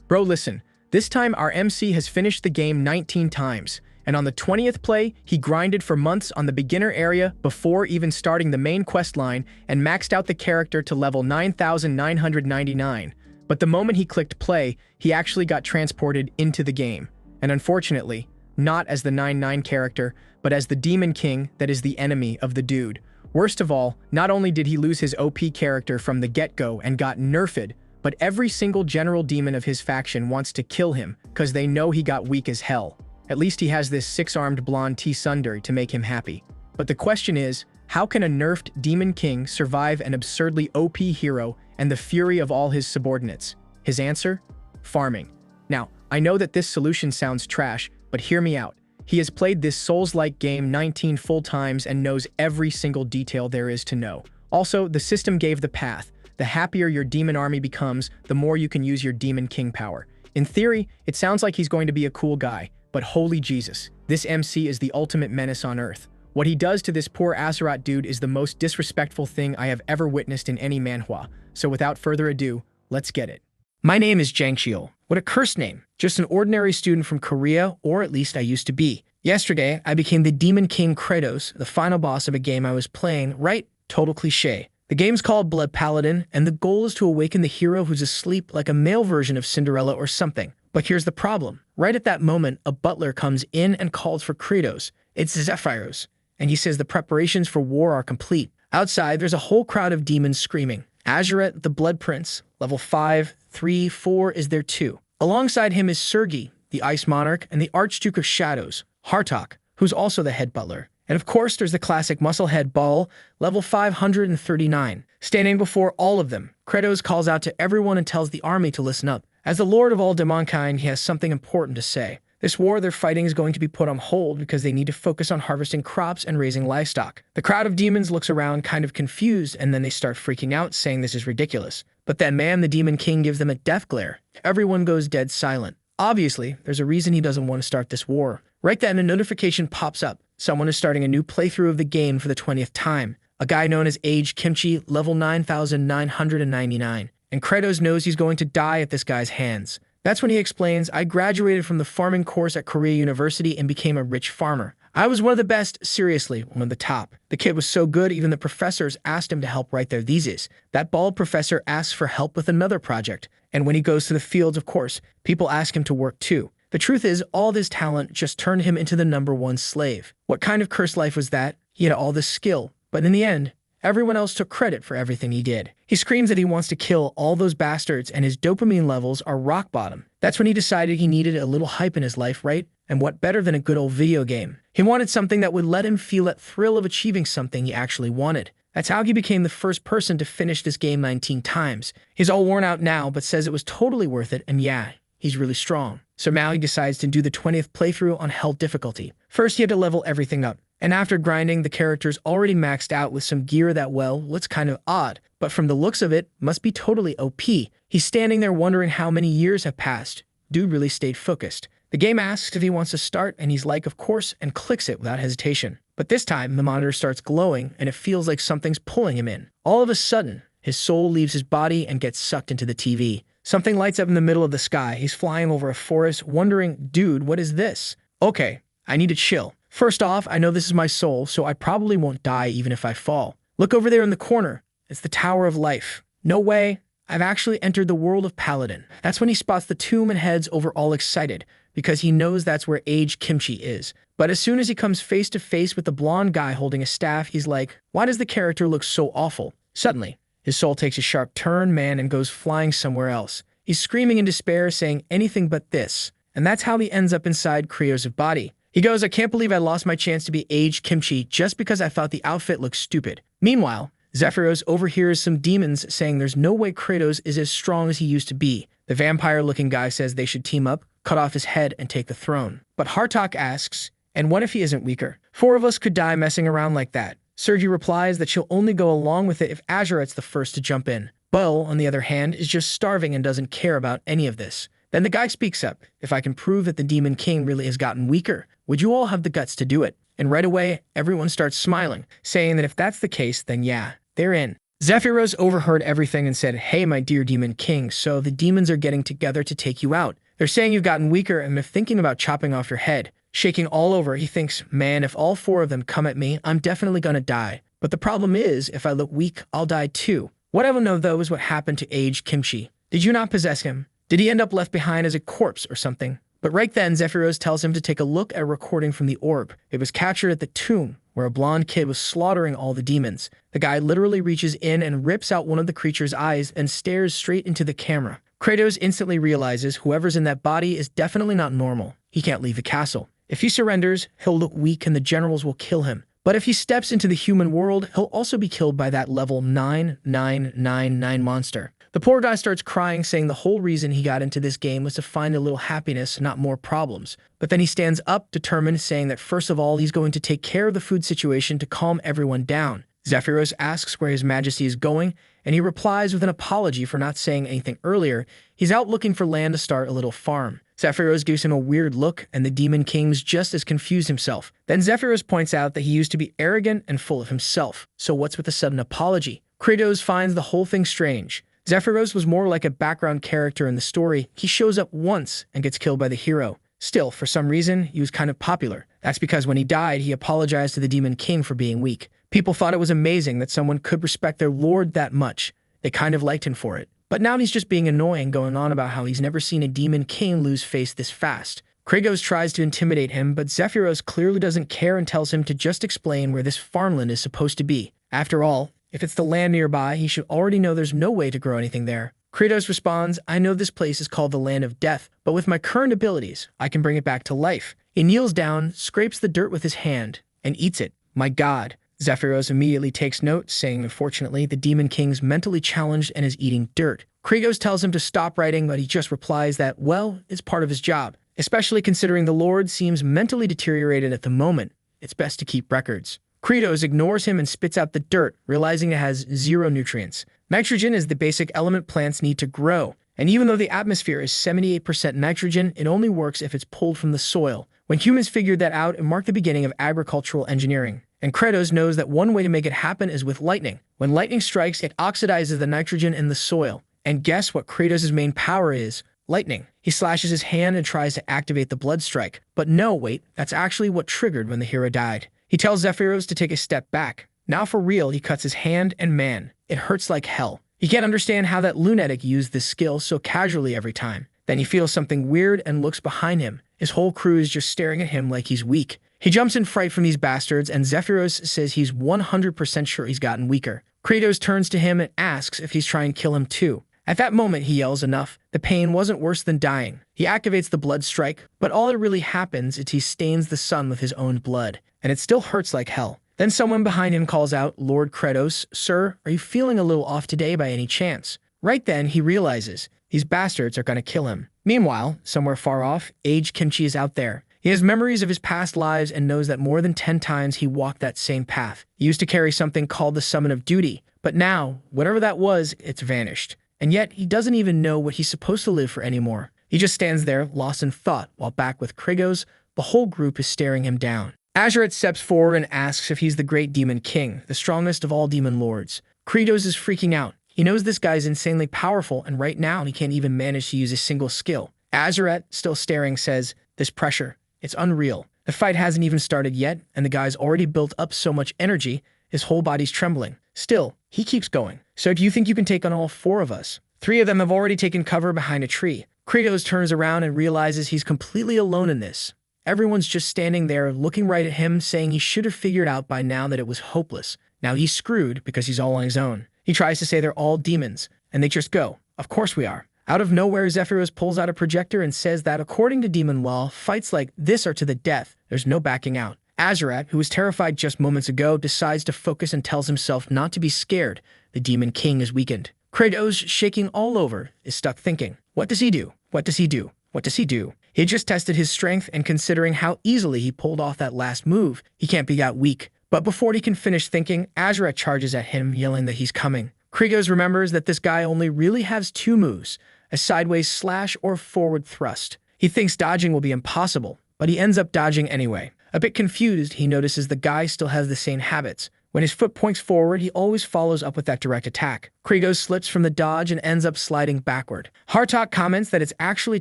Bro, listen, this time our MC has finished the game 19 times, and on the 20th play, he grinded for months on the beginner area before even starting the main quest line and maxed out the character to level 9,999. But the moment he clicked play, he actually got transported into the game. And unfortunately, not as the 9-9 character, but as the Demon King that is the enemy of the dude. Worst of all, not only did he lose his OP character from the get-go and got nerfed, but every single general demon of his faction wants to kill him because they know he got weak as hell. At least he has this 6-armed blonde T-Sundari to make him happy. But the question is, how can a nerfed Demon King survive an absurdly OP hero and the fury of all his subordinates? His answer? Farming. Now, I know that this solution sounds trash, but hear me out. He has played this Souls-like game 19 full times and knows every single detail there is to know. Also, the system gave the path. The happier your demon army becomes, the more you can use your Demon King power. In theory, it sounds like he's going to be a cool guy, but holy Jesus, this MC is the ultimate menace on Earth. What he does to this poor Asura dude is the most disrespectful thing I have ever witnessed in any manhwa. So without further ado, let's get it. My name is Jangxiel. What a cursed name. Just an ordinary student from Korea, or at least I used to be. Yesterday, I became the Demon King Kratos, the final boss of a game I was playing, right? Total cliche. The game's called Blood Paladin, and the goal is to awaken the hero who's asleep like a male version of Cinderella or something. But here's the problem. Right at that moment, a butler comes in and calls for Kratos. It's Zephyros, and he says the preparations for war are complete. Outside, there's a whole crowd of demons screaming. Azuret, the Blood Prince, level 5, 3, 4 is there too. Alongside him is Sergi, the Ice Monarch, and the Archduke of Shadows, Hartok, who's also the head butler. And of course, there's the classic musclehead Ball, level 539. Standing before all of them, Kratos calls out to everyone and tells the army to listen up. As the lord of all demonkind, he has something important to say. This war they're fighting is going to be put on hold because they need to focus on harvesting crops and raising livestock. The crowd of demons looks around kind of confused, and then they start freaking out, saying this is ridiculous. But then man, the Demon King gives them a death glare. Everyone goes dead silent. Obviously, there's a reason he doesn't want to start this war. Right then, a notification pops up. Someone is starting a new playthrough of the game for the 20th time. A guy known as Age Kimchi, level 9,999. And Kratos knows he's going to die at this guy's hands. That's when he explains, I graduated from the farming course at Korea University and became a rich farmer. I was one of the best, seriously, one of the top. The kid was so good, even the professors asked him to help write their thesis. That bald professor asks for help with another project. And when he goes to the fields, of course, people ask him to work too. The truth is, all this talent just turned him into the #1 slave. What kind of cursed life was that? He had all this skill, but in the end, everyone else took credit for everything he did. He screams that he wants to kill all those bastards and his dopamine levels are rock bottom. That's when he decided he needed a little hype in his life, right? And what better than a good old video game? He wanted something that would let him feel that thrill of achieving something he actually wanted. That's how he became the first person to finish this game 19 times. He's all worn out now, but says it was totally worth it, and yeah, he's really strong. So now he decides to do the 20th playthrough on Hell difficulty. First, he had to level everything up. And after grinding, the character's already maxed out with some gear that, well, looks kind of odd. But from the looks of it, must be totally OP. He's standing there wondering how many years have passed. Dude really stayed focused. The game asks if he wants to start, and he's like, of course, and clicks it without hesitation. But this time, the monitor starts glowing, and it feels like something's pulling him in. All of a sudden, his soul leaves his body and gets sucked into the TV. Something lights up in the middle of the sky. He's flying over a forest, wondering, dude, what is this? Okay, I need to chill. First off, I know this is my soul, so I probably won't die even if I fall. Look over there in the corner. It's the Tower of Life. No way. I've actually entered the world of Paladin. That's when he spots the tomb and heads over all excited, because he knows that's where Age Kimchi is. But as soon as he comes face to face with the blonde guy holding a staff, he's like, why does the character look so awful? Suddenly, his soul takes a sharp turn, man, and goes flying somewhere else. He's screaming in despair, saying anything but this. And that's how he ends up inside Kratos' body. He goes, I can't believe I lost my chance to be Age Kimchi just because I thought the outfit looked stupid. Meanwhile, Zephyros overhears some demons saying there's no way Kratos is as strong as he used to be. The vampire-looking guy says they should team up, cut off his head, and take the throne. But Hartok asks, and what if he isn't weaker? 4 of us could die messing around like that. Sergi replies that she'll only go along with it if Azuret's the first to jump in. Bull, on the other hand, is just starving and doesn't care about any of this. Then the guy speaks up. If I can prove that the Demon King really has gotten weaker, would you all have the guts to do it? And right away, everyone starts smiling, saying that if that's the case, then yeah, they're in. Zephyros overheard everything and said, "Hey, my dear Demon King, so the demons are getting together to take you out. They're saying you've gotten weaker and they're thinking about chopping off your head." Shaking all over, he thinks, "Man, if all four of them come at me, I'm definitely gonna die. But the problem is, if I look weak, I'll die too. What I will know, though, is what happened to aged Kimchi. Did you not possess him? Did he end up left behind as a corpse or something?" But right then, Zephyros tells him to take a look at a recording from the orb. It was captured at the tomb, where a blonde kid was slaughtering all the demons. The guy literally reaches in and rips out one of the creature's eyes and stares straight into the camera. Kratos instantly realizes whoever's in that body is definitely not normal. He can't leave the castle. If he surrenders, he'll look weak and the generals will kill him. But if he steps into the human world, he'll also be killed by that level 9999 monster. The poor guy starts crying, saying the whole reason he got into this game was to find a little happiness, not more problems. But then he stands up, determined, saying that first of all, he's going to take care of the food situation to calm everyone down. Zephyros asks where His Majesty is going, and he replies with an apology for not saying anything earlier. He's out looking for land to start a little farm. Zephyros gives him a weird look, and the Demon King's just as confused himself. Then Zephyros points out that he used to be arrogant and full of himself. So what's with the sudden apology? Kratos finds the whole thing strange. Zephyros was more like a background character in the story. He shows up once and gets killed by the hero. Still, for some reason, he was kind of popular. That's because when he died, he apologized to the Demon King for being weak. People thought it was amazing that someone could respect their lord that much. They kind of liked him for it. But now he's just being annoying, going on about how he's never seen a Demon King lose face this fast. Kratos tries to intimidate him, but Zephyros clearly doesn't care and tells him to just explain where this farmland is supposed to be. After all, if it's the land nearby, he should already know there's no way to grow anything there. Kratos responds, "I know this place is called the Land of Death, but with my current abilities, I can bring it back to life." He kneels down, scrapes the dirt with his hand, and eats it. My God. Zephyros immediately takes note, saying unfortunately the Demon King's mentally challenged and is eating dirt. Kratos tells him to stop writing, but he just replies that, well, it's part of his job. Especially considering the Lord seems mentally deteriorated at the moment, it's best to keep records. Kratos ignores him and spits out the dirt, realizing it has zero nutrients. Nitrogen is the basic element plants need to grow, and even though the atmosphere is 78% nitrogen, it only works if it's pulled from the soil. When humans figured that out, it marked the beginning of agricultural engineering. And Kratos knows that one way to make it happen is with lightning. When lightning strikes, it oxidizes the nitrogen in the soil. And guess what Kratos' main power is? Lightning. He slashes his hand and tries to activate the blood strike. But no, wait, that's actually what triggered when the hero died. He tells Zephyros to take a step back. Now for real, he cuts his hand, and man, it hurts like hell. He can't understand how that lunatic used this skill so casually every time. Then he feels something weird and looks behind him. His whole crew is just staring at him like he's weak. He jumps in fright from these bastards, and Zephyros says he's 100% sure he's gotten weaker. Kratos turns to him and asks if he's trying to kill him too. At that moment, he yells enough. The pain wasn't worse than dying. He activates the blood strike, but all that really happens is he stains the sun with his own blood, and it still hurts like hell. Then someone behind him calls out, "Lord Kratos, sir, are you feeling a little off today by any chance?" Right then, he realizes these bastards are going to kill him. Meanwhile, somewhere far off, aged Kimchi is out there. He has memories of his past lives and knows that more than 10 times he walked that same path. He used to carry something called the Summon of Duty, but now, whatever that was, it's vanished. And yet, he doesn't even know what he's supposed to live for anymore. He just stands there, lost in thought, while back with Kratos, the whole group is staring him down. Asura steps forward and asks if he's the great Demon King, the strongest of all demon lords. Kratos is freaking out. He knows this guy's insanely powerful, and right now he can't even manage to use a single skill. Asura, still staring, says, "This pressure, it's unreal. The fight hasn't even started yet, and the guy's already built up so much energy, his whole body's trembling. Still, he keeps going. So do you think you can take on all four of us?" 3 of them have already taken cover behind a tree. Kratos turns around and realizes he's completely alone in this. Everyone's just standing there, looking right at him, saying he should have figured out by now that it was hopeless. Now he's screwed because he's all on his own. He tries to say they're all demons, and they just go, "Of course we are." Out of nowhere, Zephyros pulls out a projector and says that according to demon law, fights like this are to the death. There's no backing out. Azurat, who was terrified just moments ago, decides to focus and tells himself not to be scared. The Demon King is weakened. Kratos, shaking all over, is stuck thinking, what does he do? What does he do? What does he do? He had just tested his strength, and considering how easily he pulled off that last move, he can't be that weak. But before he can finish thinking, Azurat charges at him, yelling that he's coming. Kratos remembers that this guy only really has 2 moves, a sideways slash or forward thrust. He thinks dodging will be impossible, but he ends up dodging anyway. A bit confused, he notices the guy still has the same habits. When his foot points forward, he always follows up with that direct attack. Kratos slips from the dodge and ends up sliding backward. Hartok comments that it's actually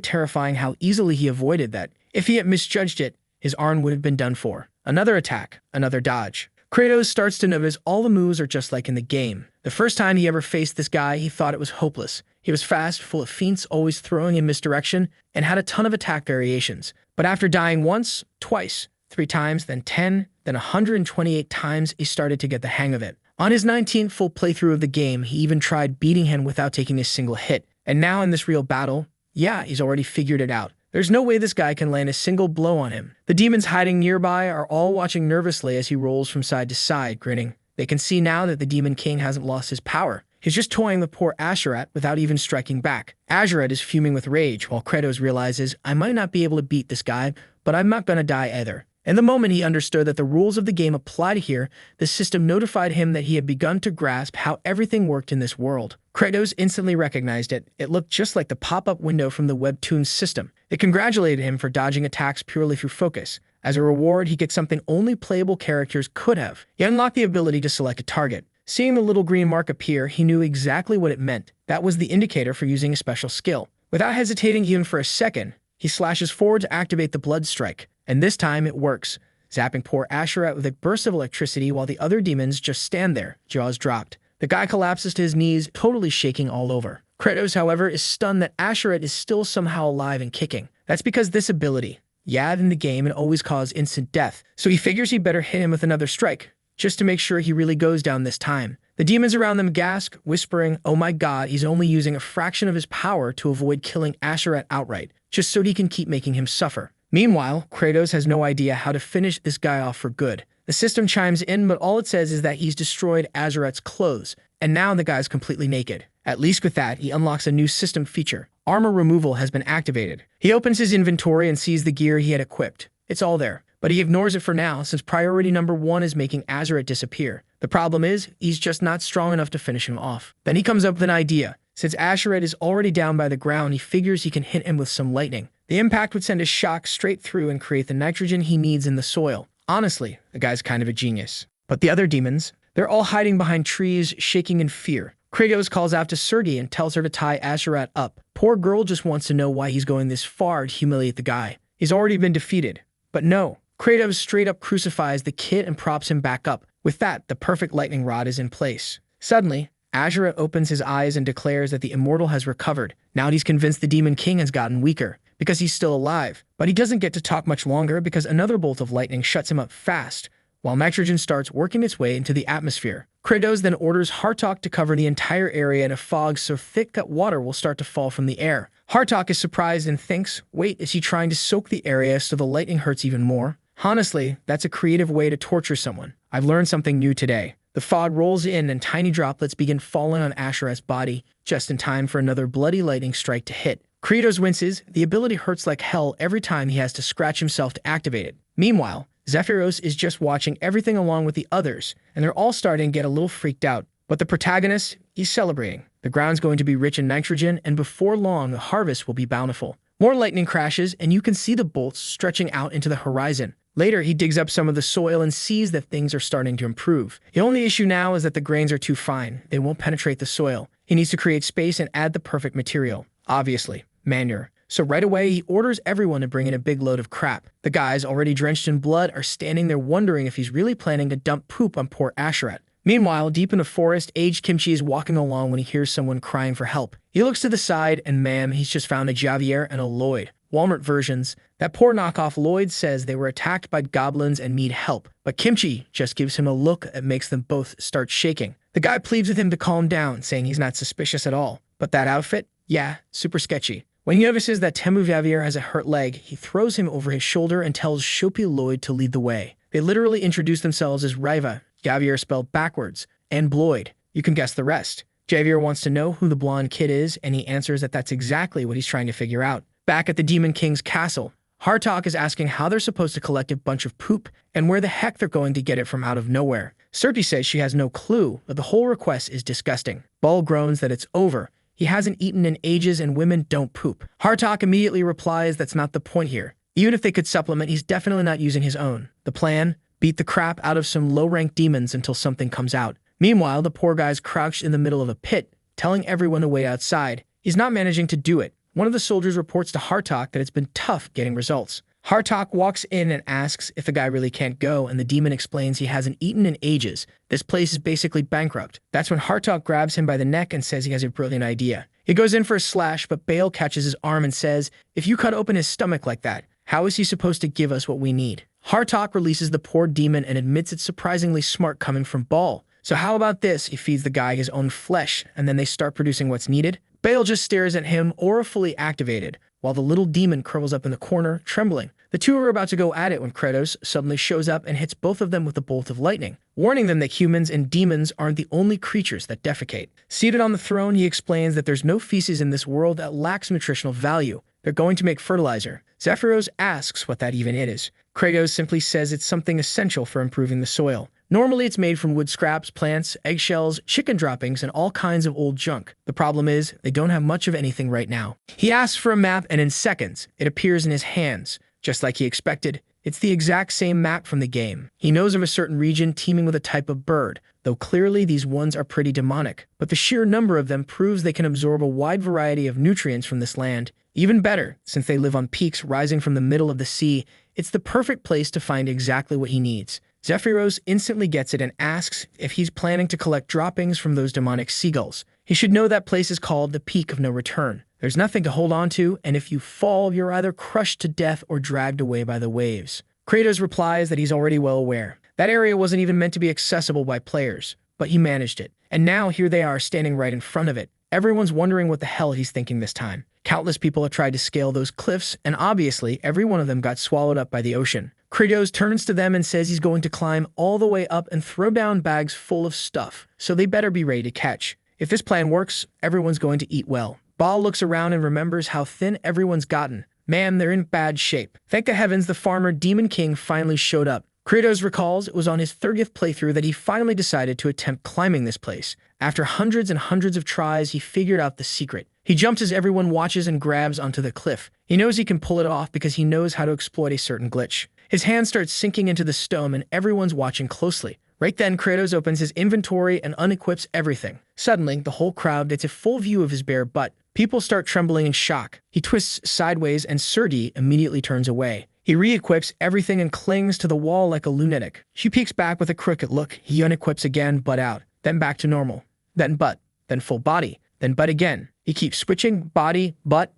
terrifying how easily he avoided that. If he had misjudged it, his arm would have been done for. Another attack, another dodge. Kratos starts to notice all the moves are just like in the game. The first time he ever faced this guy, he thought it was hopeless. He was fast, full of feints, always throwing in misdirection, and had a ton of attack variations. But after dying once, twice, 3 times, then 10, then 128 times, he started to get the hang of it. On his 19th full playthrough of the game, he even tried beating him without taking a single hit. And now in this real battle, yeah, he's already figured it out. There's no way this guy can land a single blow on him. The demons hiding nearby are all watching nervously as he rolls from side to side, grinning. They can see now that the Demon King hasn't lost his power. He's just toying with poor Asura without even striking back. Asura is fuming with rage, while Kratos realizes, I might not be able to beat this guy, but I'm not gonna die either. And the moment he understood that the rules of the game applied here, the system notified him that he had begun to grasp how everything worked in this world. Kratos instantly recognized it. It looked just like the pop-up window from the webtoon system. It congratulated him for dodging attacks purely through focus. As a reward, he gets something only playable characters could have. He unlocked the ability to select a target. Seeing the little green mark appear, he knew exactly what it meant. That was the indicator for using a special skill. Without hesitating even for a second, he slashes forward to activate the blood strike. And this time it works, zapping poor Asura with a burst of electricity while the other demons just stand there, jaws dropped. The guy collapses to his knees, totally shaking all over. Kratos, however, is stunned that Asura is still somehow alive and kicking. That's because this ability, in the game, it always caused instant death, so he figures he better hit him with another strike, just to make sure he really goes down this time. The demons around them gasp, whispering, oh my god, he's only using a fraction of his power to avoid killing Asura outright, just so he can keep making him suffer. Meanwhile, Kratos has no idea how to finish this guy off for good. The system chimes in, but all it says is that he's destroyed Azuret's clothes, and now the guy's completely naked. At least with that, he unlocks a new system feature. Armor removal has been activated. He opens his inventory and sees the gear he had equipped. It's all there, but he ignores it for now since priority number 1 is making Azuret disappear. The problem is, he's just not strong enough to finish him off. Then he comes up with an idea. Since Azuret is already down by the ground, he figures he can hit him with some lightning. The impact would send a shock straight through and create the nitrogen he needs in the soil. Honestly, the guy's kind of a genius. But the other demons, they're all hiding behind trees, shaking in fear. Kratos calls out to Sergei and tells her to tie Azuret up. Poor girl just wants to know why he's going this far to humiliate the guy. He's already been defeated. But no, Kratos straight up crucifies the kid and props him back up. With that, the perfect lightning rod is in place. Suddenly, Azuret opens his eyes and declares that the immortal has recovered. Now he's convinced the Demon King has gotten weaker, because he's still alive. But he doesn't get to talk much longer because another bolt of lightning shuts him up fast, while nitrogen starts working its way into the atmosphere. Kratos then orders Hartok to cover the entire area in a fog so thick that water will start to fall from the air. Hartok is surprised and thinks, wait, is he trying to soak the area so the lightning hurts even more? Honestly, that's a creative way to torture someone. I've learned something new today. The fog rolls in and tiny droplets begin falling on Azuret's body, just in time for another bloody lightning strike to hit. Kratos winces. The ability hurts like hell every time he has to scratch himself to activate it. Meanwhile, Zephyros is just watching everything along with the others, and they're all starting to get a little freaked out. But the protagonist, he's celebrating. The ground's going to be rich in nitrogen, and before long, the harvest will be bountiful. More lightning crashes, and you can see the bolts stretching out into the horizon. Later, he digs up some of the soil and sees that things are starting to improve. The only issue now is that the grains are too fine. They won't penetrate the soil. He needs to create space and add the perfect material. Obviously, manure. So right away, he orders everyone to bring in a big load of crap. The guys, already drenched in blood, are standing there wondering if he's really planning to dump poop on poor Azuret. Meanwhile, deep in the forest, aged Kimchi is walking along when he hears someone crying for help. He looks to the side, and ma'am, he's just found a Javier and a Lloyd. Walmart versions. That poor knockoff Lloyd says they were attacked by goblins and need help, but Kimchi just gives him a look that makes them both start shaking. The guy pleads with him to calm down, saying he's not suspicious at all. But that outfit? Yeah, super sketchy. When he notices that Temu Javier has a hurt leg, he throws him over his shoulder and tells Shopi Lloyd to lead the way. They literally introduce themselves as Riva, Javier spelled backwards, and Bloyd. You can guess the rest. Javier wants to know who the blonde kid is, and he answers that that's exactly what he's trying to figure out. Back at the Demon King's castle, Hartok is asking how they're supposed to collect a bunch of poop and where the heck they're going to get it from out of nowhere. Serpi says she has no clue, but the whole request is disgusting. Ball groans that it's over. He hasn't eaten in ages and women don't poop. Hartok immediately replies that's not the point here. Even if they could supplement, he's definitely not using his own. The plan? beat the crap out of some low-ranked demons until something comes out. Meanwhile, the poor guy's crouched in the middle of a pit, telling everyone to wait outside. He's not managing to do it. One of the soldiers reports to Hartok that it's been tough getting results. Hartok walks in and asks if the guy really can't go, and the demon explains he hasn't eaten in ages. This place is basically bankrupt. That's when Hartok grabs him by the neck and says he has a brilliant idea. He goes in for a slash, but Bale catches his arm and says, "If you cut open his stomach like that, how is he supposed to give us what we need?" Hartok releases the poor demon and admits it's surprisingly smart coming from Ball. So how about this? He feeds the guy his own flesh, and then they start producing what's needed? Bale just stares at him, aura fully activated, while the little demon curls up in the corner, trembling. The two are about to go at it when Kratos suddenly shows up and hits both of them with a bolt of lightning, warning them that humans and demons aren't the only creatures that defecate. Seated on the throne, he explains that there's no feces in this world that lacks nutritional value. They're going to make fertilizer. Zephyros asks what that even is. Kratos simply says it's something essential for improving the soil. Normally, it's made from wood scraps, plants, eggshells, chicken droppings, and all kinds of old junk. The problem is, they don't have much of anything right now. He asks for a map, and in seconds, it appears in his hands. Just like he expected, it's the exact same map from the game. He knows of a certain region teeming with a type of bird, though clearly these ones are pretty demonic. But the sheer number of them proves they can absorb a wide variety of nutrients from this land. Even better, since they live on peaks rising from the middle of the sea, it's the perfect place to find exactly what he needs. Zephyros instantly gets it and asks if he's planning to collect droppings from those demonic seagulls. He should know that place is called the Peak of No Return. There's nothing to hold on to, and if you fall, you're either crushed to death or dragged away by the waves. Kratos replies that he's already well aware. That area wasn't even meant to be accessible by players, but he managed it. And now here they are standing right in front of it. Everyone's wondering what the hell he's thinking this time. Countless people have tried to scale those cliffs, and obviously every one of them got swallowed up by the ocean. Kratos turns to them and says he's going to climb all the way up and throw down bags full of stuff, so they better be ready to catch. If this plan works, everyone's going to eat well. Baal looks around and remembers how thin everyone's gotten. Man, they're in bad shape. Thank the heavens the farmer Demon King finally showed up. Kratos recalls it was on his 30th playthrough that he finally decided to attempt climbing this place. After hundreds and hundreds of tries, he figured out the secret. He jumps as everyone watches and grabs onto the cliff. He knows he can pull it off because he knows how to exploit a certain glitch. His hand starts sinking into the stone and everyone's watching closely. Right then, Kratos opens his inventory and unequips everything. Suddenly, the whole crowd gets a full view of his bare butt. People start trembling in shock. He twists sideways and Serdi immediately turns away. He re-equips everything and clings to the wall like a lunatic. She peeks back with a crooked look. He unequips again, butt out. Then back to normal. Then butt. Then full body. Then butt again. He keeps switching body, butt,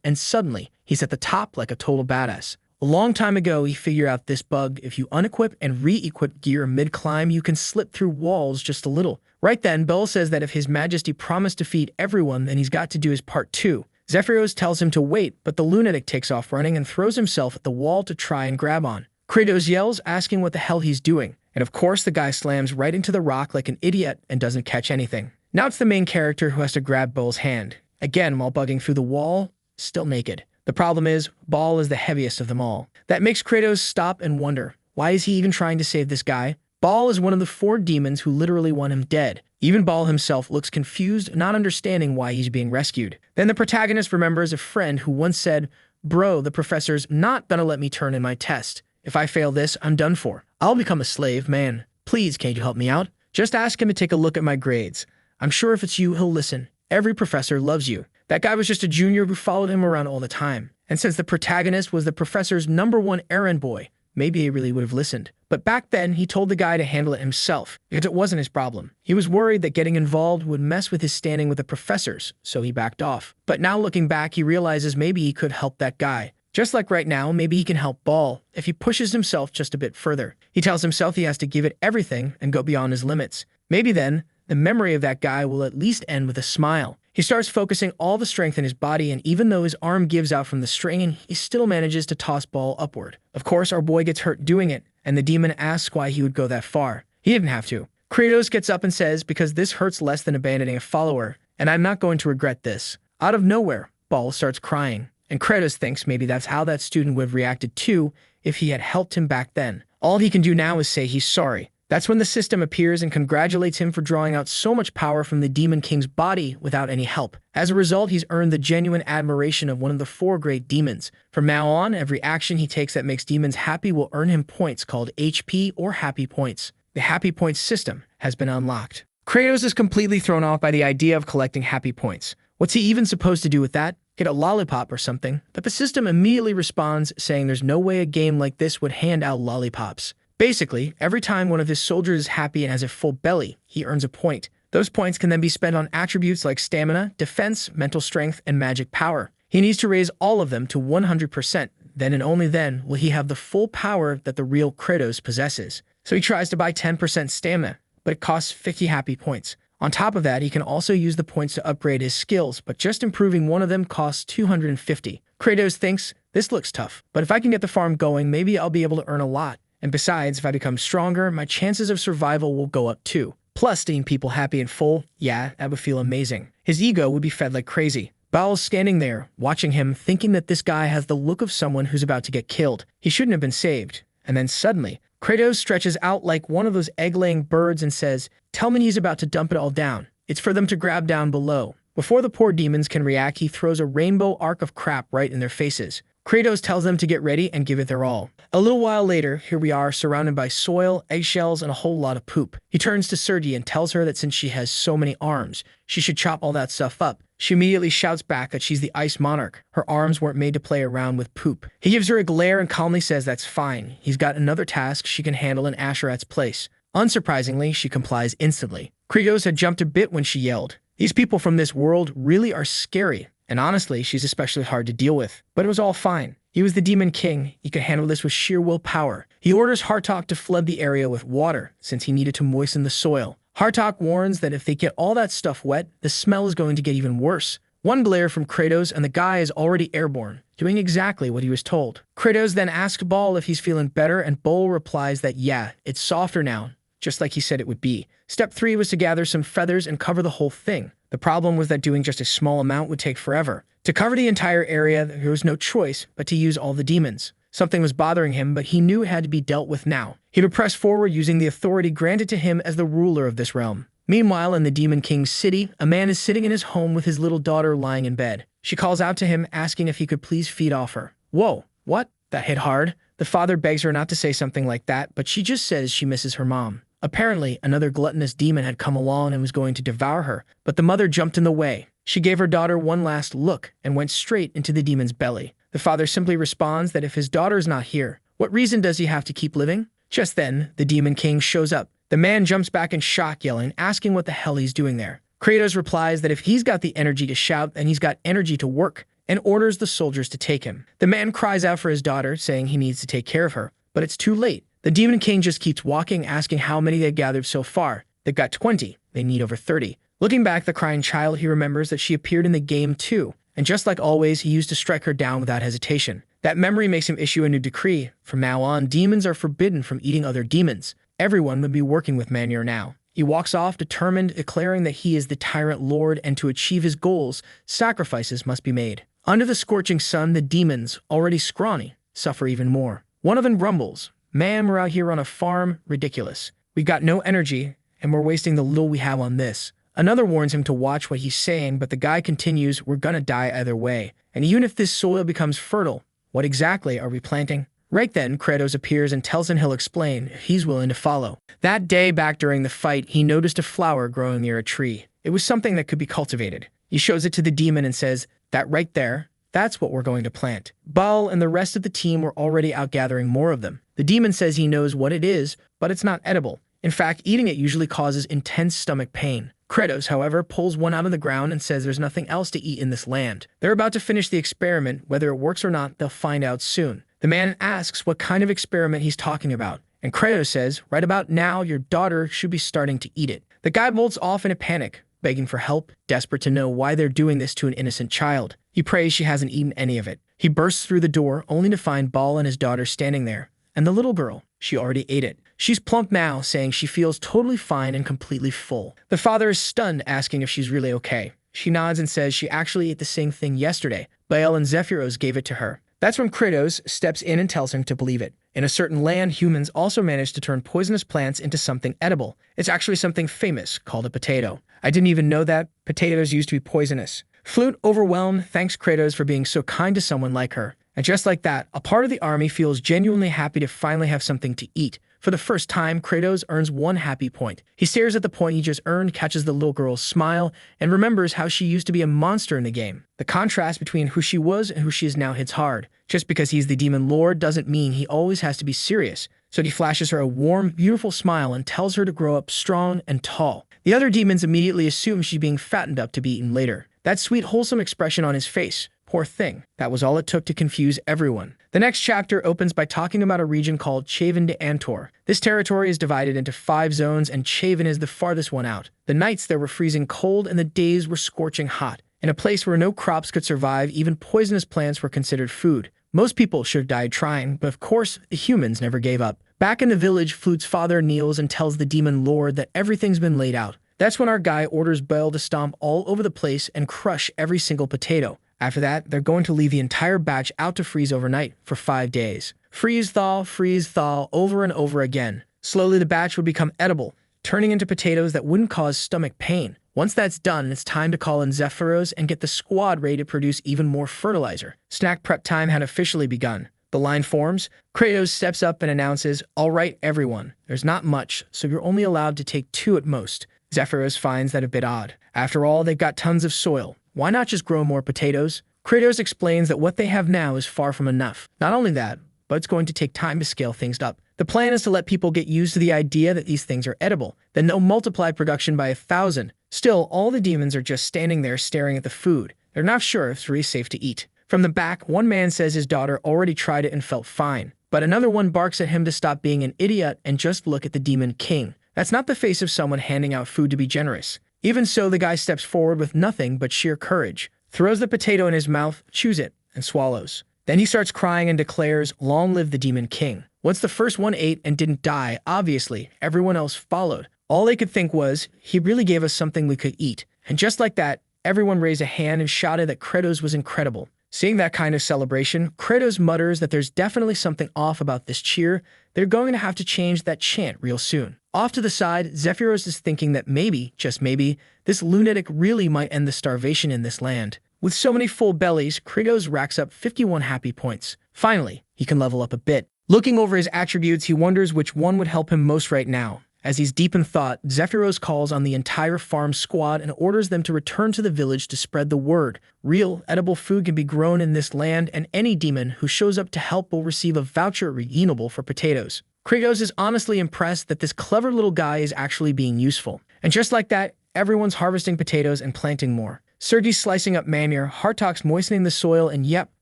and suddenly, he's at the top like a total badass. A long time ago, he figured out this bug. If you unequip and re-equip gear mid-climb, you can slip through walls just a little. Right then, Bel says that if His Majesty promised to feed everyone, then he's got to do his part too. Zephyros tells him to wait, but the lunatic takes off running and throws himself at the wall to try and grab on. Kratos yells, asking what the hell he's doing. And of course, the guy slams right into the rock like an idiot and doesn't catch anything. Now it's the main character who has to grab Bel's hand. Again, while bugging through the wall, still naked. The problem is, Baal is the heaviest of them all. That makes Kratos stop and wonder, why is he even trying to save this guy? Baal is one of the 4 demons who literally want him dead. Even Baal himself looks confused, not understanding why he's being rescued. Then the protagonist remembers a friend who once said, "Bro, the professor's not gonna let me turn in my test. If I fail this, I'm done for. I'll become a slave, man. Please, can't you help me out? Just ask him to take a look at my grades. I'm sure if it's you, he'll listen. Every professor loves you." That guy was just a junior who followed him around all the time. And since the protagonist was the professor's #1 errand boy, maybe he really would have listened. But back then, he told the guy to handle it himself, because it wasn't his problem. He was worried that getting involved would mess with his standing with the professors, so he backed off. But now looking back, he realizes maybe he could help that guy. Just like right now, maybe he can help Baal if he pushes himself just a bit further. He tells himself he has to give it everything and go beyond his limits. Maybe then, the memory of that guy will at least end with a smile. He starts focusing all the strength in his body, and even though his arm gives out from the strain, he still manages to toss Baal upward. Of course, our boy gets hurt doing it, and the demon asks why he would go that far. He didn't have to. Kratos gets up and says, "Because this hurts less than abandoning a follower, and I'm not going to regret this." Out of nowhere, Baal starts crying, and Kratos thinks maybe that's how that student would have reacted too if he had helped him back then. All he can do now is say he's sorry. That's when the system appears and congratulates him for drawing out so much power from the Demon King's body without any help. As a result, he's earned the genuine admiration of one of the 4 great demons. From now on, every action he takes that makes demons happy will earn him points called HP or happy points. The happy points system has been unlocked. Kratos is completely thrown off by the idea of collecting happy points. What's he even supposed to do with that? Get a lollipop or something? But the system immediately responds, saying there's no way a game like this would hand out lollipops. Basically, every time one of his soldiers is happy and has a full belly, he earns a point. Those points can then be spent on attributes like stamina, defense, mental strength, and magic power. He needs to raise all of them to 100%. Then and only then will he have the full power that the real Kratos possesses. So he tries to buy 10% stamina, but it costs 50 happy points. On top of that, he can also use the points to upgrade his skills, but just improving one of them costs 250. Kratos thinks, this looks tough, but if I can get the farm going, maybe I'll be able to earn a lot. And besides, if I become stronger, my chances of survival will go up too. Plus, seeing people happy and full, yeah, that would feel amazing. His ego would be fed like crazy. Baal's standing there, watching him, thinking that this guy has the look of someone who's about to get killed. He shouldn't have been saved. And then suddenly, Kratos stretches out like one of those egg-laying birds and says, tell me he's about to dump it all down. It's for them to grab down below. Before the poor demons can react, he throws a rainbow arc of crap right in their faces. Kratos tells them to get ready and give it their all. A little while later, here we are surrounded by soil, eggshells, and a whole lot of poop. He turns to Sergi and tells her that since she has so many arms, she should chop all that stuff up. She immediately shouts back that she's the Ice Monarch. Her arms weren't made to play around with poop. He gives her a glare and calmly says that's fine. He's got another task she can handle in Ashurat's place. Unsurprisingly, she complies instantly. Kratos had jumped a bit when she yelled. These people from this world really are scary. And honestly, she's especially hard to deal with. But it was all fine. He was the Demon King. He could handle this with sheer willpower. He orders Hartok to flood the area with water, since he needed to moisten the soil. Hartok warns that if they get all that stuff wet, the smell is going to get even worse. One glare from Kratos and the guy is already airborne, doing exactly what he was told. Kratos then asks Baal if he's feeling better, and Baal replies that yeah, it's softer now, just like he said it would be. Step 3 was to gather some feathers and cover the whole thing. The problem was that doing just a small amount would take forever. To cover the entire area, there was no choice but to use all the demons. Something was bothering him, but he knew it had to be dealt with now. He would press forward using the authority granted to him as the ruler of this realm. Meanwhile, in the Demon King's city, a man is sitting in his home with his little daughter lying in bed. She calls out to him, asking if he could please feed off her. Whoa, what? That hit hard. The father begs her not to say something like that, but she just says she misses her mom. Apparently, another gluttonous demon had come along and was going to devour her, but the mother jumped in the way. She gave her daughter one last look and went straight into the demon's belly. The father simply responds that if his daughter is not here, what reason does he have to keep living? Just then, the Demon King shows up. The man jumps back in shock, yelling, asking what the hell he's doing there. Kratos replies that if he's got the energy to shout, then he's got energy to work, and orders the soldiers to take him. The man cries out for his daughter, saying he needs to take care of her, but it's too late. The Demon King just keeps walking, asking how many they've gathered so far. They've got 20. They need over 30. Looking back, the crying child, he remembers that she appeared in the game too, and just like always, he used to strike her down without hesitation. That memory makes him issue a new decree. From now on, demons are forbidden from eating other demons. Everyone would be working with Manhwa now. He walks off, determined, declaring that he is the tyrant lord, and to achieve his goals, sacrifices must be made. Under the scorching sun, the demons, already scrawny, suffer even more. One of them grumbles, "Man, we're out here on a farm, ridiculous. We've got no energy, and we're wasting the little we have on this." Another warns him to watch what he's saying, but the guy continues, "We're gonna die either way. And even if this soil becomes fertile, what exactly are we planting?" Right then, Kratos appears and tells him he'll explain if he's willing to follow. That day, back during the fight, he noticed a flower growing near a tree. It was something that could be cultivated. He shows it to the demon and says, "That right there, that's what we're going to plant." Baal and the rest of the team were already out gathering more of them. The demon says he knows what it is, but it's not edible. In fact, eating it usually causes intense stomach pain. Kratos, however, pulls one out of the ground and says there's nothing else to eat in this land. They're about to finish the experiment. Whether it works or not, they'll find out soon. The man asks what kind of experiment he's talking about, and Kratos says, "Right about now, your daughter should be starting to eat it." The guy bolts off in a panic, begging for help, desperate to know why they're doing this to an innocent child. He prays she hasn't eaten any of it. He bursts through the door, only to find Baal and his daughter standing there. And the little girl, she already ate it. She's plump now, saying she feels totally fine and completely full. The father is stunned, asking if she's really okay. She nods and says she actually ate the same thing yesterday. Baal and Zephyros gave it to her. That's when Kratos steps in and tells him to believe it. In a certain land, humans also managed to turn poisonous plants into something edible. It's actually something famous called a potato. I didn't even know that. Potatoes used to be poisonous. Flute, overwhelmed, thanks Kratos for being so kind to someone like her. And just like that, a part of the army feels genuinely happy to finally have something to eat. For the first time, Kratos earns 1 happy point. He stares at the point he just earned, catches the little girl's smile, and remembers how she used to be a monster in the game. The contrast between who she was and who she is now hits hard. Just because he's the demon lord doesn't mean he always has to be serious. So he flashes her a warm, beautiful smile and tells her to grow up strong and tall. The other demons immediately assume she's being fattened up to be eaten later. That sweet, wholesome expression on his face. Poor thing. That was all it took to confuse everyone. The next chapter opens by talking about a region called Chavin de Antor. This territory is divided into 5 zones, and Chavin is the farthest one out. The nights there were freezing cold and the days were scorching hot. In a place where no crops could survive, even poisonous plants were considered food. Most people should have died trying, but of course, the humans never gave up. Back in the village, Flute's father kneels and tells the demon lord that everything's been laid out. That's when our guy orders Belle to stomp all over the place and crush every single potato. After that, they're going to leave the entire batch out to freeze overnight for 5 days. Freeze, thaw, over and over again. Slowly the batch would become edible, turning into potatoes that wouldn't cause stomach pain. Once that's done, it's time to call in Zephyros and get the squad ready to produce even more fertilizer. Snack prep time had officially begun. The line forms. Kratos steps up and announces, "All right, everyone. There's not much, so you're only allowed to take 2 at most." Zephyros finds that a bit odd. After all, they've got tons of soil. Why not just grow more potatoes? Kratos explains that what they have now is far from enough. Not only that, but it's going to take time to scale things up. The plan is to let people get used to the idea that these things are edible, then they'll multiply production by 1,000. Still, all the demons are just standing there staring at the food. They're not sure if it's really safe to eat. From the back, one man says his daughter already tried it and felt fine, but another one barks at him to stop being an idiot and just look at the demon king. That's not the face of someone handing out food to be generous. Even so, the guy steps forward with nothing but sheer courage, throws the potato in his mouth, chews it, and swallows. Then he starts crying and declares, "Long live the demon king." Once the first one ate and didn't die, obviously, everyone else followed. All they could think was, he really gave us something we could eat. And just like that, everyone raised a hand and shouted that Kratos was incredible. Seeing that kind of celebration, Kratos mutters that there's definitely something off about this cheer. They're going to have to change that chant real soon. Off to the side, Zephyros is thinking that maybe, just maybe, this lunatic really might end the starvation in this land. With so many full bellies, Kratos racks up 51 happy points. Finally, he can level up a bit. Looking over his attributes, he wonders which one would help him most right now. As he's deep in thought, Zephyros calls on the entire farm squad and orders them to return to the village to spread the word. Real, edible food can be grown in this land, and any demon who shows up to help will receive a voucher redeemable for potatoes. Kratos is honestly impressed that this clever little guy is actually being useful. And just like that, everyone's harvesting potatoes and planting more. Sergei's slicing up manure, Hartok's moistening the soil, and yep,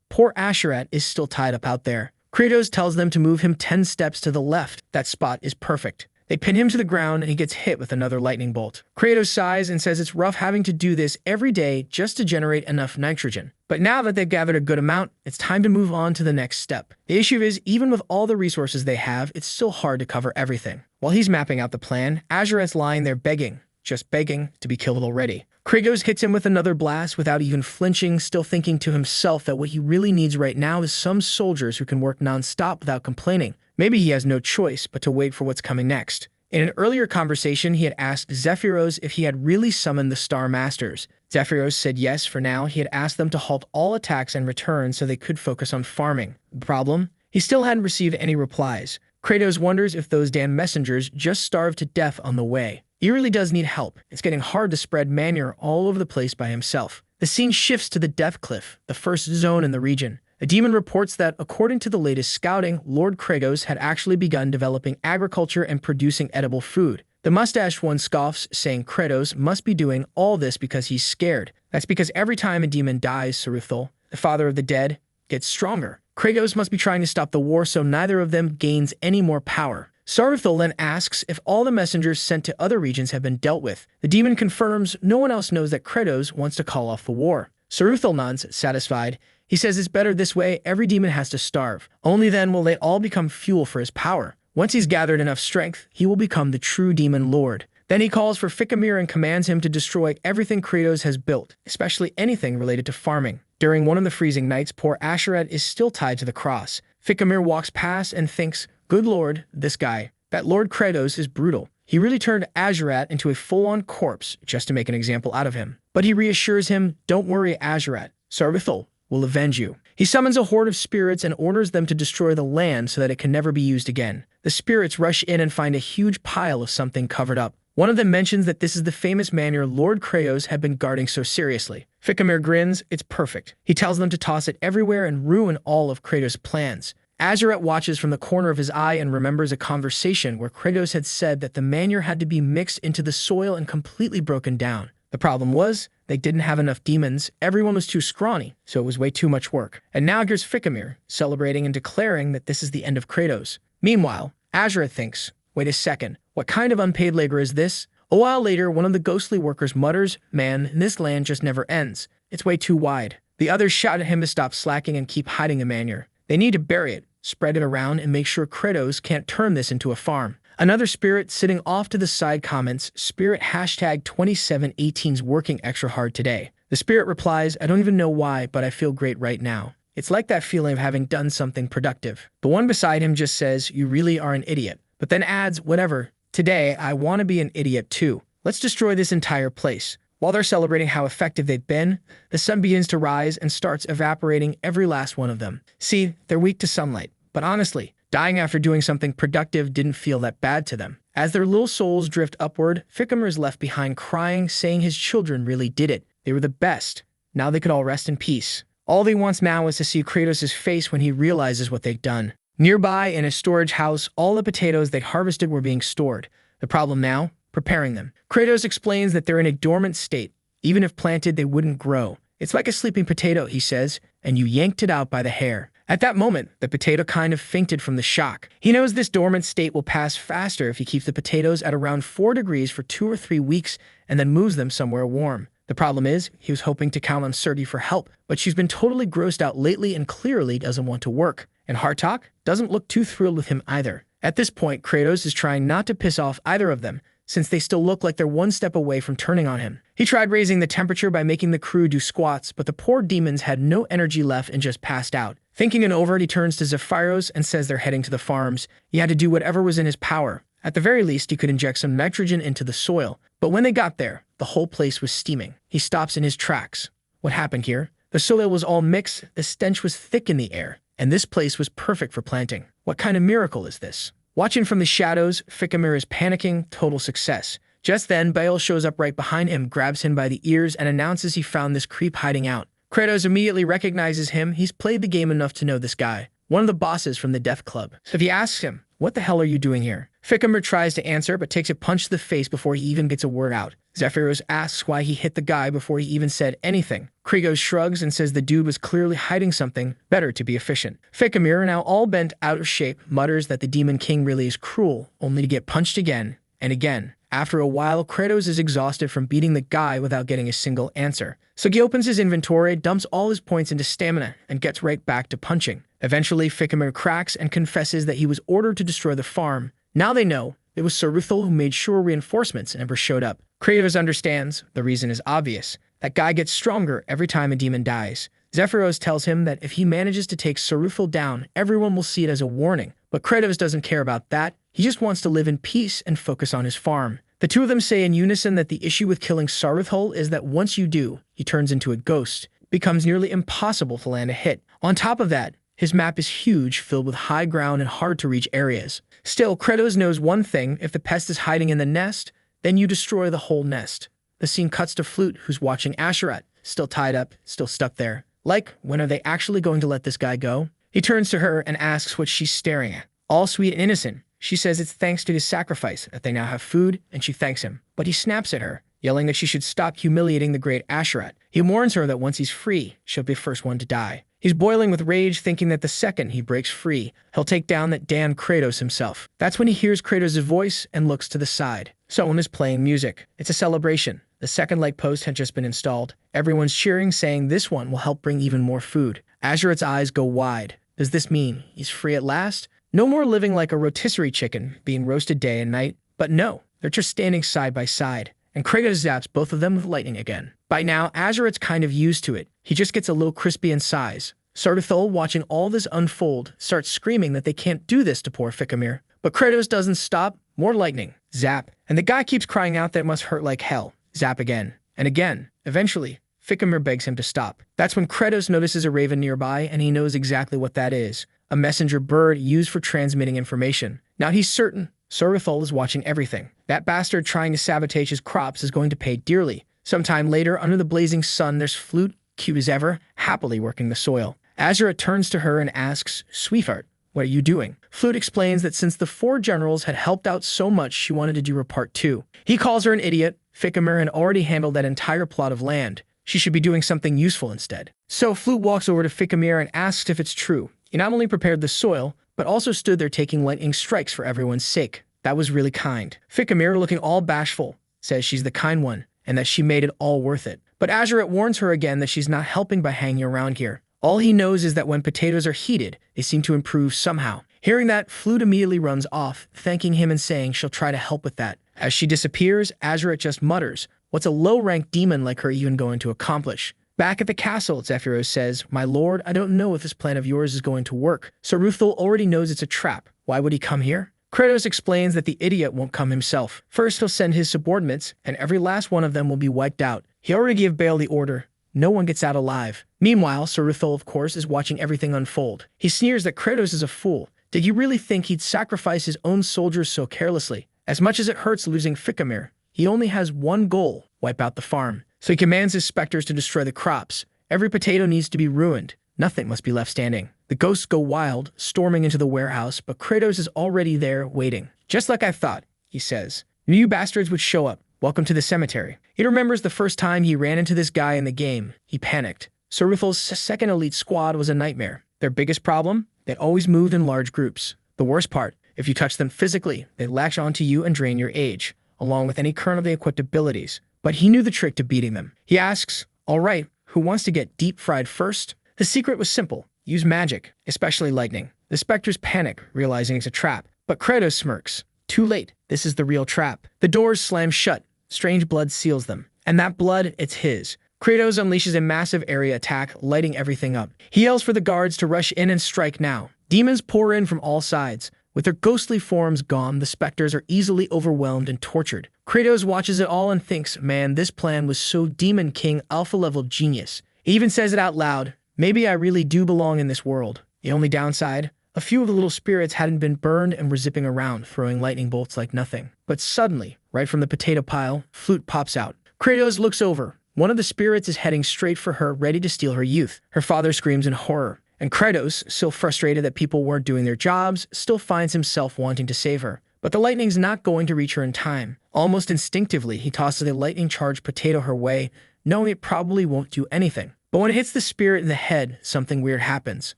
poor Asura is still tied up out there. Kratos tells them to move him 10 steps to the left. That spot is perfect. They pin him to the ground and he gets hit with another lightning bolt. Kratos sighs and says it's rough having to do this every day just to generate enough nitrogen. But now that they've gathered a good amount, it's time to move on to the next step. The issue is, even with all the resources they have, it's still hard to cover everything. While he's mapping out the plan, Azuret's lying there begging, just begging, to be killed already. Kratos hits him with another blast without even flinching, still thinking to himself that what he really needs right now is some soldiers who can work non-stop without complaining. Maybe he has no choice but to wait for what's coming next. In an earlier conversation, he had asked Zephyros if he had really summoned the Star Masters. Zephyros said yes for now. He had asked them to halt all attacks and return so they could focus on farming. The problem? He still hadn't received any replies. Kratos wonders if those damn messengers just starved to death on the way. He really does need help. It's getting hard to spread manure all over the place by himself. The scene shifts to the Death Cliff, the first zone in the region. A demon reports that, according to the latest scouting, Lord Kratos had actually begun developing agriculture and producing edible food. The mustached one scoffs, saying Kratos must be doing all this because he's scared. That's because every time a demon dies, Saruthal, the father of the dead, gets stronger. Kratos must be trying to stop the war so neither of them gains any more power. Saruthal then asks if all the messengers sent to other regions have been dealt with. The demon confirms no one else knows that Kratos wants to call off the war. Saruthal nods, satisfied. He says it's better this way, every demon has to starve. Only then will they all become fuel for his power. Once he's gathered enough strength, he will become the true demon lord. Then he calls for Fikimir and commands him to destroy everything Kratos has built, especially anything related to farming. During one of the freezing nights, poor Asura is still tied to the cross. Ficamir walks past and thinks, good lord, this guy. That Lord Kratos is brutal. He really turned Azurat into a full-on corpse just to make an example out of him. But he reassures him, don't worry, Azurat. Sarvithal will avenge you. He summons a horde of spirits and orders them to destroy the land so that it can never be used again. The spirits rush in and find a huge pile of something covered up. One of them mentions that this is the famous manure Lord Kratos had been guarding so seriously. Ficamir grins, it's perfect. He tells them to toss it everywhere and ruin all of Kratos' plans. Azurat watches from the corner of his eye and remembers a conversation where Kratos had said that the manure had to be mixed into the soil and completely broken down. The problem was, they didn't have enough demons, everyone was too scrawny, so it was way too much work. And now here's Ficamir, celebrating and declaring that this is the end of Kratos. Meanwhile, Azurat thinks, wait a second, what kind of unpaid labor is this? A while later, one of the ghostly workers mutters, man, this land just never ends. It's way too wide. The others shout at him to stop slacking and keep hiding the manure. They need to bury it, spread it around, and make sure Kratos can't turn this into a farm. Another spirit sitting off to the side comments, Spirit hashtag 2718's working extra hard today. The spirit replies, I don't even know why, but I feel great right now. It's like that feeling of having done something productive. The one beside him just says, you really are an idiot, but then adds, whatever, today I want to be an idiot too. Let's destroy this entire place. While they're celebrating how effective they've been, the sun begins to rise and starts evaporating every last one of them. See, they're weak to sunlight, but honestly, dying after doing something productive didn't feel that bad to them. As their little souls drift upward, Ficamir is left behind crying, saying his children really did it. They were the best. Now they could all rest in peace. All he wants now is to see Kratos' face when he realizes what they've done. Nearby, in a storage house, all the potatoes they'd harvested were being stored. The problem now? Preparing them. Kratos explains that they're in a dormant state. Even if planted, they wouldn't grow. It's like a sleeping potato, he says, and you yanked it out by the hair. At that moment, the potato kind of fainted from the shock. He knows this dormant state will pass faster if he keeps the potatoes at around 4 degrees for 2 or 3 weeks and then moves them somewhere warm. The problem is, he was hoping to count on Surti for help, but she's been totally grossed out lately and clearly doesn't want to work. And Hartok doesn't look too thrilled with him either. At this point, Kratos is trying not to piss off either of them, since they still look like they're one step away from turning on him. He tried raising the temperature by making the crew do squats, but the poor demons had no energy left and just passed out. Thinking it over, he turns to Zephyros and says they're heading to the farms. He had to do whatever was in his power. At the very least, he could inject some nitrogen into the soil. But when they got there, the whole place was steaming. He stops in his tracks. What happened here? The soil was all mixed, the stench was thick in the air, and this place was perfect for planting. What kind of miracle is this? Watching from the shadows, Ficamir is panicking, total success. Just then, Baal shows up right behind him, grabs him by the ears, and announces he found this creep hiding out. Kratos immediately recognizes him. He's played the game enough to know this guy, one of the bosses from the Death Club. So he asks him, what the hell are you doing here? Ficamir tries to answer, but takes a punch to the face before he even gets a word out. Zephyros asks why he hit the guy before he even said anything. Krigos shrugs and says the dude was clearly hiding something, better to be efficient. Ficamir, now all bent out of shape, mutters that the Demon King really is cruel, only to get punched again and again. After a while, Kratos is exhausted from beating the guy without getting a single answer. So he opens his inventory, dumps all his points into stamina, and gets right back to punching. Eventually, Ficamir cracks and confesses that he was ordered to destroy the farm. Now they know it was Saruthal who made sure reinforcements never showed up. Kratos understands. The reason is obvious. That guy gets stronger every time a demon dies. Zephyros tells him that if he manages to take Saruthal down, everyone will see it as a warning. But Kratos doesn't care about that. He just wants to live in peace and focus on his farm. The two of them say in unison that the issue with killing Saruthal is that once you do, he turns into a ghost. It becomes nearly impossible to land a hit. On top of that, his map is huge, filled with high ground and hard-to-reach areas. Still, Kratos knows one thing: if the pest is hiding in the nest, then you destroy the whole nest. The scene cuts to Flute, who's watching Ashurat, still tied up, still stuck there. Like, when are they actually going to let this guy go? He turns to her and asks what she's staring at. All sweet and innocent, she says it's thanks to his sacrifice that they now have food, and she thanks him. But he snaps at her, yelling that she should stop humiliating the great Ashurat. He warns her that once he's free, she'll be the first one to die. He's boiling with rage, thinking that the second he breaks free, he'll take down that damn Kratos himself. That's when he hears Kratos' voice and looks to the side. Someone is playing music. It's a celebration. The second light post had just been installed. Everyone's cheering, saying this one will help bring even more food. Azurat's eyes go wide. Does this mean he's free at last? No more living like a rotisserie chicken, being roasted day and night. But no, they're just standing side by side. And Kratos zaps both of them with lightning again. By now, Azurat's kind of used to it. He just gets a little crispy in size. Sardathol, watching all this unfold, starts screaming that they can't do this to poor Ficamir. But Kratos doesn't stop. More lightning. Zap. And the guy keeps crying out that it must hurt like hell. Zap again. And again. Eventually, Ficamir begs him to stop. That's when Kratos notices a raven nearby, and he knows exactly what that is. A messenger bird used for transmitting information. Now he's certain Sardathol is watching everything. That bastard trying to sabotage his crops is going to pay dearly. Sometime later, under the blazing sun, there's Flute, cute as ever, happily working the soil. Asura turns to her and asks, "Sweetheart, what are you doing?" Flute explains that since the 4 generals had helped out so much, she wanted to do her part too. He calls her an idiot. Ficamir had already handled that entire plot of land. She should be doing something useful instead. So Flute walks over to Ficamir and asks if it's true. He not only prepared the soil, but also stood there taking lightning strikes for everyone's sake. That was really kind. Ficamir, looking all bashful, says she's the kind one, and that she made it all worth it. But Asura warns her again that she's not helping by hanging around here. All he knows is that when potatoes are heated, they seem to improve somehow. Hearing that, Flute immediately runs off, thanking him and saying she'll try to help with that. As she disappears, Asura just mutters, "What's a low-ranked demon like her even going to accomplish?" Back at the castle, Zephyros says, "My lord, I don't know if this plan of yours is going to work. Saruthal already knows it's a trap. Why would he come here?" Kratos explains that the idiot won't come himself. First, he'll send his subordinates, and every last one of them will be wiped out. He already gave Baal the order. No one gets out alive. Meanwhile, Saruthal, of course, is watching everything unfold. He sneers that Kratos is a fool. Did you really think he'd sacrifice his own soldiers so carelessly? As much as it hurts losing Ficamir, he only has one goal: wipe out the farm. So he commands his specters to destroy the crops. Every potato needs to be ruined. Nothing must be left standing. The ghosts go wild, storming into the warehouse, but Kratos is already there, waiting. "Just like I thought," he says. "Knew you bastards would show up. Welcome to the cemetery." He remembers the first time he ran into this guy in the game. He panicked. Saruthal's second elite squad was a nightmare. Their biggest problem? They'd always moved in large groups. The worst part, if you touch them physically, they'd latch onto you and drain your age, along with any currently equipped abilities. But he knew the trick to beating them. He asks, "All right, who wants to get deep-fried first?" The secret was simple. Use magic, especially lightning. The specters panic, realizing it's a trap. But Kratos smirks. Too late. This is the real trap. The doors slam shut. Strange blood seals them. And that blood, it's his. Kratos unleashes a massive area attack, lighting everything up. He yells for the guards to rush in and strike now. Demons pour in from all sides. With their ghostly forms gone, the specters are easily overwhelmed and tortured. Kratos watches it all and thinks, man, this plan was so Demon King alpha-level genius. He even says it out loud. Maybe I really do belong in this world. The only downside? A few of the little spirits hadn't been burned and were zipping around, throwing lightning bolts like nothing. But suddenly, right from the potato pile, Flute pops out. Kratos looks over. One of the spirits is heading straight for her, ready to steal her youth. Her father screams in horror. And Kratos, still frustrated that people weren't doing their jobs, still finds himself wanting to save her. But the lightning's not going to reach her in time. Almost instinctively, he tosses a lightning-charged potato her way, knowing it probably won't do anything. But when it hits the spirit in the head, something weird happens.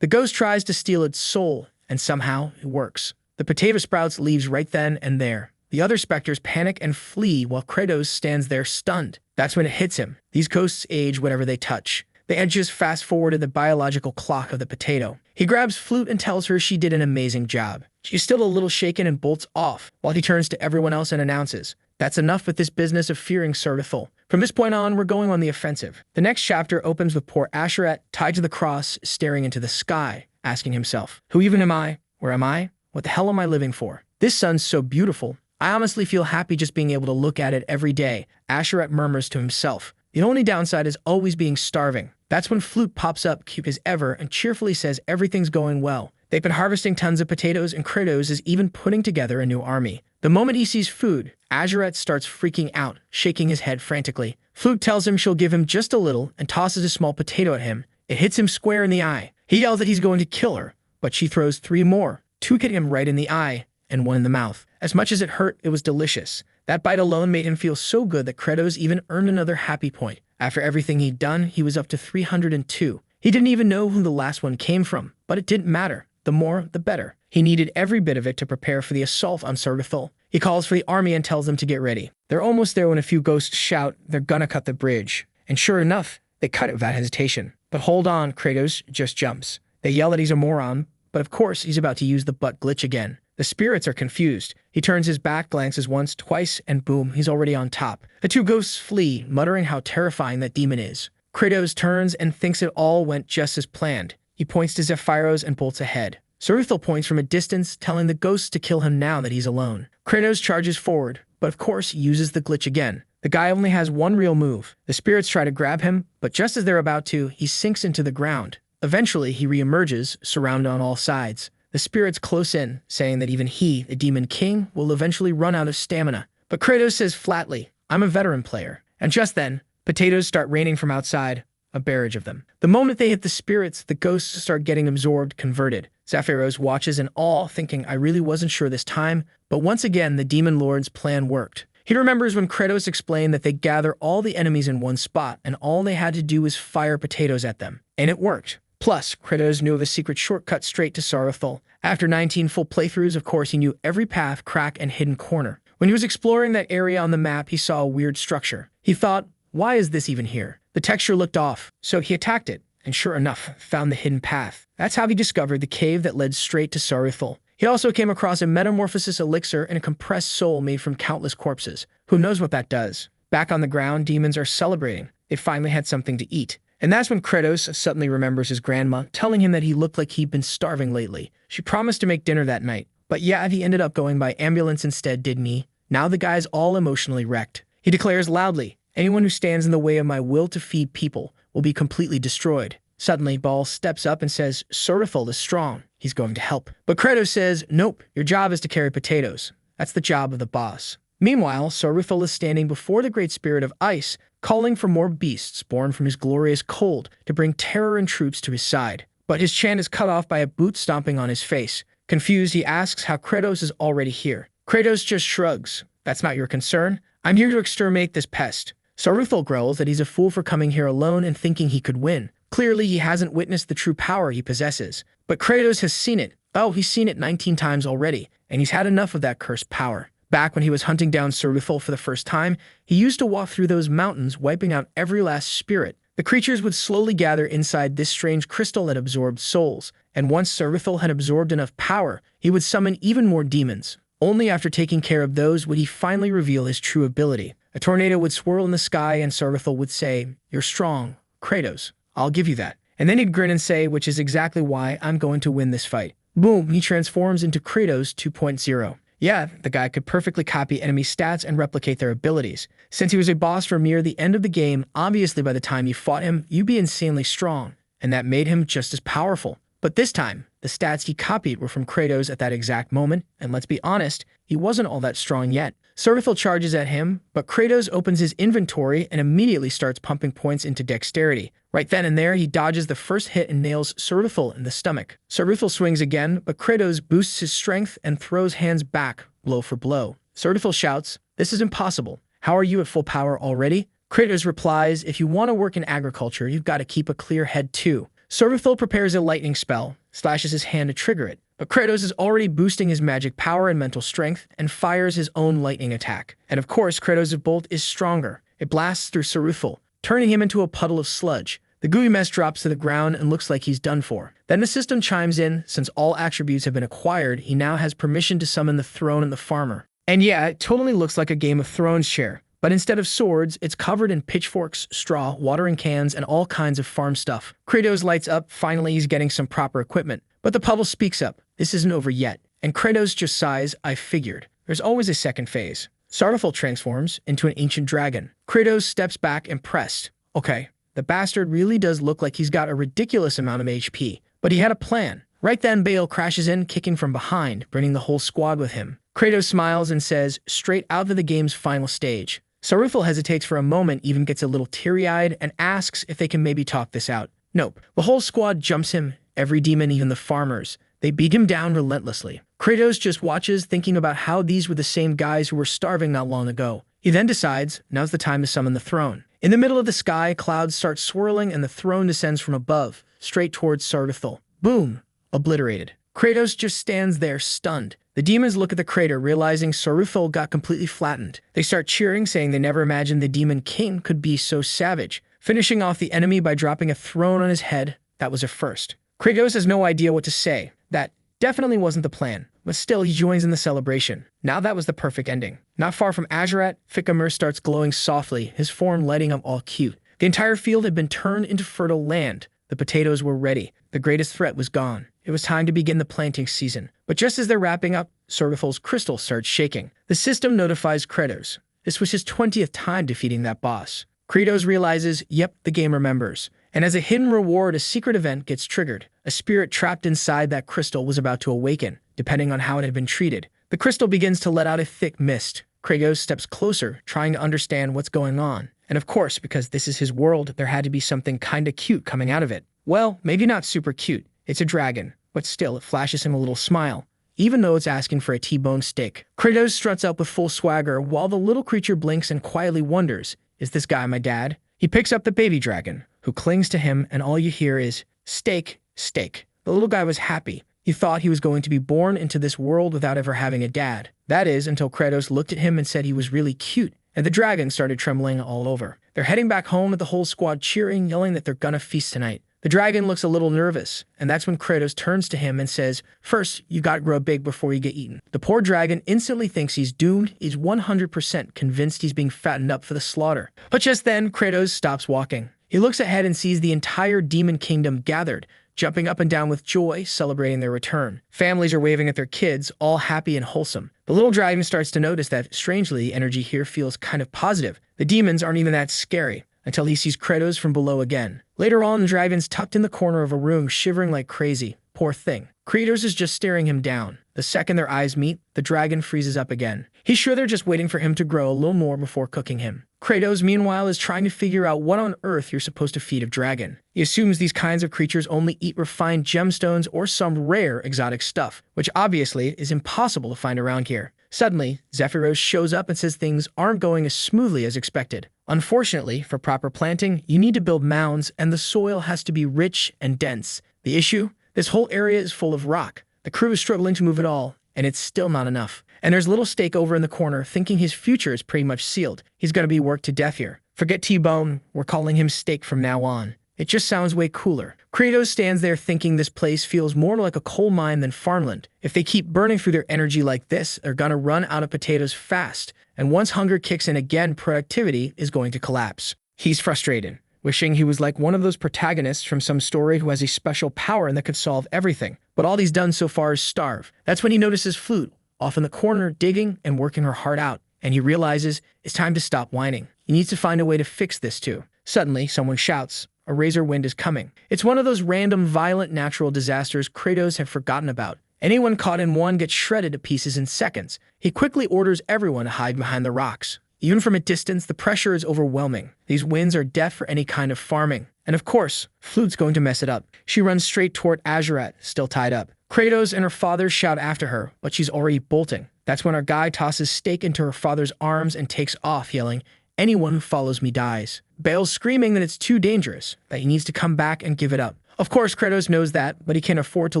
The ghost tries to steal its soul, and somehow it works. The potato sprouts leaves right then and there. The other specters panic and flee while Kratos stands there stunned. That's when it hits him. These ghosts age whatever they touch. The edges fast-forwarded the biological clock of the potato. He grabs Flute and tells her she did an amazing job. She's still a little shaken and bolts off, while he turns to everyone else and announces, "That's enough with this business of fearing Sardathol. From this point on, we're going on the offensive." The next chapter opens with poor Asura tied to the cross, staring into the sky, asking himself, "Who even am I? Where am I? What the hell am I living for? This sun's so beautiful. I honestly feel happy just being able to look at it every day." Asura murmurs to himself. The only downside is always being starving. That's when Flute pops up, cute as ever, and cheerfully says everything's going well. They've been harvesting tons of potatoes, and Kratos is even putting together a new army. The moment he sees food, Asura starts freaking out, shaking his head frantically. Flute tells him she'll give him just a little and tosses a small potato at him. It hits him square in the eye. He yells that he's going to kill her, but she throws 3 more. 2 hit him right in the eye, and 1 in the mouth. As much as it hurt, it was delicious. That bite alone made him feel so good that Kratos even earned another happy point. After everything he'd done, he was up to 302. He didn't even know who the last one came from, but it didn't matter. The more, the better. He needed every bit of it to prepare for the assault on Sardathol. He calls for the army and tells them to get ready. They're almost there when a few ghosts shout, "They're gonna cut the bridge." And sure enough, they cut it without hesitation. But hold on, Kratos just jumps. They yell that he's a moron, but of course he's about to use the butt glitch again. The spirits are confused. He turns his back, glances once, twice, and boom, he's already on top. The 2 ghosts flee, muttering how terrifying that demon is. Kratos turns and thinks it all went just as planned. He points to Zephyros and bolts ahead. Saruthil points from a distance, telling the ghosts to kill him now that he's alone. Kratos charges forward, but of course uses the glitch again. The guy only has one real move. The spirits try to grab him, but just as they're about to, he sinks into the ground. Eventually, he reemerges, surrounded on all sides. The spirits close in, saying that even he, the Demon King, will eventually run out of stamina. But Kratos says flatly, "I'm a veteran player." And just then, potatoes start raining from outside, a barrage of them. The moment they hit the spirits, the ghosts start getting absorbed, converted. Zephyros watches in awe, thinking, "I really wasn't sure this time," but once again, the Demon Lord's plan worked. He remembers when Kratos explained that they gather all the enemies in one spot, and all they had to do was fire potatoes at them. And it worked. Plus, Kratos knew of a secret shortcut straight to Saruthil. After 19 full playthroughs, of course, he knew every path, crack, and hidden corner. When he was exploring that area on the map, he saw a weird structure. He thought, why is this even here? The texture looked off, so he attacked it, and sure enough, found the hidden path. That's how he discovered the cave that led straight to Saruthil. He also came across a metamorphosis elixir and a compressed soul made from countless corpses. Who knows what that does? Back on the ground, demons are celebrating. They finally had something to eat. And that's when Kratos suddenly remembers his grandma, telling him that he looked like he'd been starving lately. She promised to make dinner that night. But yeah, he ended up going by ambulance instead, didn't he? Now the guy's all emotionally wrecked. He declares loudly, "Anyone who stands in the way of my will to feed people will be completely destroyed." Suddenly, Baal steps up and says, "Saruthil is strong. He's going to help." But Kratos says, "Nope, your job is to carry potatoes. That's the job of the boss." Meanwhile, Saruthil is standing before the great spirit of ice, calling for more beasts born from his glorious cold to bring terror and troops to his side. But his chant is cut off by a boot stomping on his face. Confused, he asks how Kratos is already here. Kratos just shrugs. "That's not your concern. I'm here to exterminate this pest." Saruthil growls that he's a fool for coming here alone and thinking he could win. Clearly, he hasn't witnessed the true power he possesses. But Kratos has seen it. Oh, he's seen it 19 times already, and he's had enough of that cursed power. Back when he was hunting down Saruthil for the first time, he used to walk through those mountains, wiping out every last spirit. The creatures would slowly gather inside this strange crystal that absorbed souls, and once Saruthil had absorbed enough power, he would summon even more demons. Only after taking care of those would he finally reveal his true ability. A tornado would swirl in the sky, and Saruthil would say, "You're strong, Kratos. I'll give you that." And then he'd grin and say, "Which is exactly why I'm going to win this fight." Boom, he transforms into Kratos 2.0. Yeah, the guy could perfectly copy enemy stats and replicate their abilities. Since he was a boss from near the end of the game, obviously by the time you fought him, you'd be insanely strong, and that made him just as powerful. But this time, the stats he copied were from Kratos at that exact moment, and let's be honest, he wasn't all that strong yet. Saruthil charges at him, but Kratos opens his inventory and immediately starts pumping points into dexterity. Right then and there, he dodges the first hit and nails Saruthil in the stomach. Saruthil swings again, but Kratos boosts his strength and throws hands back, blow for blow. Saruthil shouts, "This is impossible. How are you at full power already?" Kratos replies, "If you want to work in agriculture, you've got to keep a clear head too." Saruthil prepares a lightning spell, slashes his hand to trigger it, but Kratos is already boosting his magic power and mental strength and fires his own lightning attack. And of course, Kratos' bolt is stronger. It blasts through Saruthil, turning him into a puddle of sludge. The gooey mess drops to the ground and looks like he's done for. Then the system chimes in. Since all attributes have been acquired, he now has permission to summon the throne and the farmer. And yeah, it totally looks like a Game of Thrones chair. But instead of swords, it's covered in pitchforks, straw, watering cans, and all kinds of farm stuff. Kratos lights up. Finally, he's getting some proper equipment. But the puddle speaks up. This isn't over yet. And Kratos just sighs, "I figured." There's always a second phase. Saruthil transforms into an ancient dragon. Kratos steps back impressed. Okay, the bastard really does look like he's got a ridiculous amount of HP. But he had a plan. Right then, Baal crashes in, kicking from behind, bringing the whole squad with him. Kratos smiles and says, "Straight out of the game's final stage." Saruthil hesitates for a moment, even gets a little teary-eyed, and asks if they can maybe talk this out. Nope. The whole squad jumps him, every demon, even the farmers. They beat him down relentlessly. Kratos just watches, thinking about how these were the same guys who were starving not long ago. He then decides, now's the time to summon the throne. In the middle of the sky, clouds start swirling and the throne descends from above, straight towards Saruthil. Boom! Obliterated. Kratos just stands there, stunned. The demons look at the crater, realizing Saruthil got completely flattened. They start cheering, saying they never imagined the Demon King could be so savage. Finishing off the enemy by dropping a throne on his head, that was a first. Kratos has no idea what to say. That definitely wasn't the plan, but still he joins in the celebration. Now that was the perfect ending. Not far from Azurat, Fikimur starts glowing softly, his form lighting up all cute. The entire field had been turned into fertile land. The potatoes were ready. The greatest threat was gone. It was time to begin the planting season. But just as they're wrapping up, Sorgathol's crystal starts shaking. The system notifies Kratos. This was his 20th time defeating that boss. Kratos realizes, yep, the game remembers. And as a hidden reward, a secret event gets triggered. A spirit trapped inside that crystal was about to awaken, depending on how it had been treated. The crystal begins to let out a thick mist. Kratos steps closer, trying to understand what's going on. And of course, because this is his world, there had to be something kinda cute coming out of it. Well, maybe not super cute. It's a dragon, but still, it flashes him a little smile, even though it's asking for a T-bone steak. Kratos struts up with full swagger while the little creature blinks and quietly wonders, is this guy my dad? He picks up the baby dragon, who clings to him, and all you hear is, steak, steak. The little guy was happy. He thought he was going to be born into this world without ever having a dad. That is, until Kratos looked at him and said he was really cute, and the dragon started trembling all over. They're heading back home with the whole squad cheering, yelling that they're gonna feast tonight. The dragon looks a little nervous, and that's when Kratos turns to him and says, first, you gotta grow big before you get eaten. The poor dragon instantly thinks he's doomed. He's 100% convinced he's being fattened up for the slaughter. But just then, Kratos stops walking. He looks ahead and sees the entire demon kingdom gathered, jumping up and down with joy, celebrating their return. Families are waving at their kids, all happy and wholesome. The little dragon starts to notice that, strangely, the energy here feels kind of positive. The demons aren't even that scary, until he sees Kratos from below again. Later on, the dragon's tucked in the corner of a room, shivering like crazy. Poor thing. Kratos is just staring him down. The second their eyes meet, the dragon freezes up again. He's sure they're just waiting for him to grow a little more before cooking him. Kratos, meanwhile, is trying to figure out what on earth you're supposed to feed a dragon. He assumes these kinds of creatures only eat refined gemstones or some rare exotic stuff, which obviously is impossible to find around here. Suddenly, Zephyros shows up and says things aren't going as smoothly as expected. Unfortunately, for proper planting, you need to build mounds, and the soil has to be rich and dense. The issue? This whole area is full of rock. The crew is struggling to move it all, and it's still not enough. And there's little Steak over in the corner, thinking his future is pretty much sealed. He's gonna be worked to death here. Forget T-Bone, we're calling him Steak from now on. It just sounds way cooler. Kratos stands there thinking this place feels more like a coal mine than farmland. If they keep burning through their energy like this, they're gonna run out of potatoes fast. And once hunger kicks in again, productivity is going to collapse. He's frustrated, wishing he was like one of those protagonists from some story who has a special power and that could solve everything. But all he's done so far is starve. That's when he notices Flute, off in the corner, digging and working her heart out. And he realizes it's time to stop whining. He needs to find a way to fix this too. Suddenly, someone shouts, a razor wind is coming. It's one of those random, violent natural disasters Kratos had forgotten about. Anyone caught in one gets shredded to pieces in seconds. He quickly orders everyone to hide behind the rocks. Even from a distance, the pressure is overwhelming. These winds are death for any kind of farming. And of course, Flute's going to mess it up. She runs straight toward Asura, still tied up. Kratos and her father shout after her, but she's already bolting. That's when our guy tosses Steak into her father's arms and takes off, yelling, anyone who follows me dies. Bale's screaming that it's too dangerous, that he needs to come back and give it up. Of course, Kratos knows that, but he can't afford to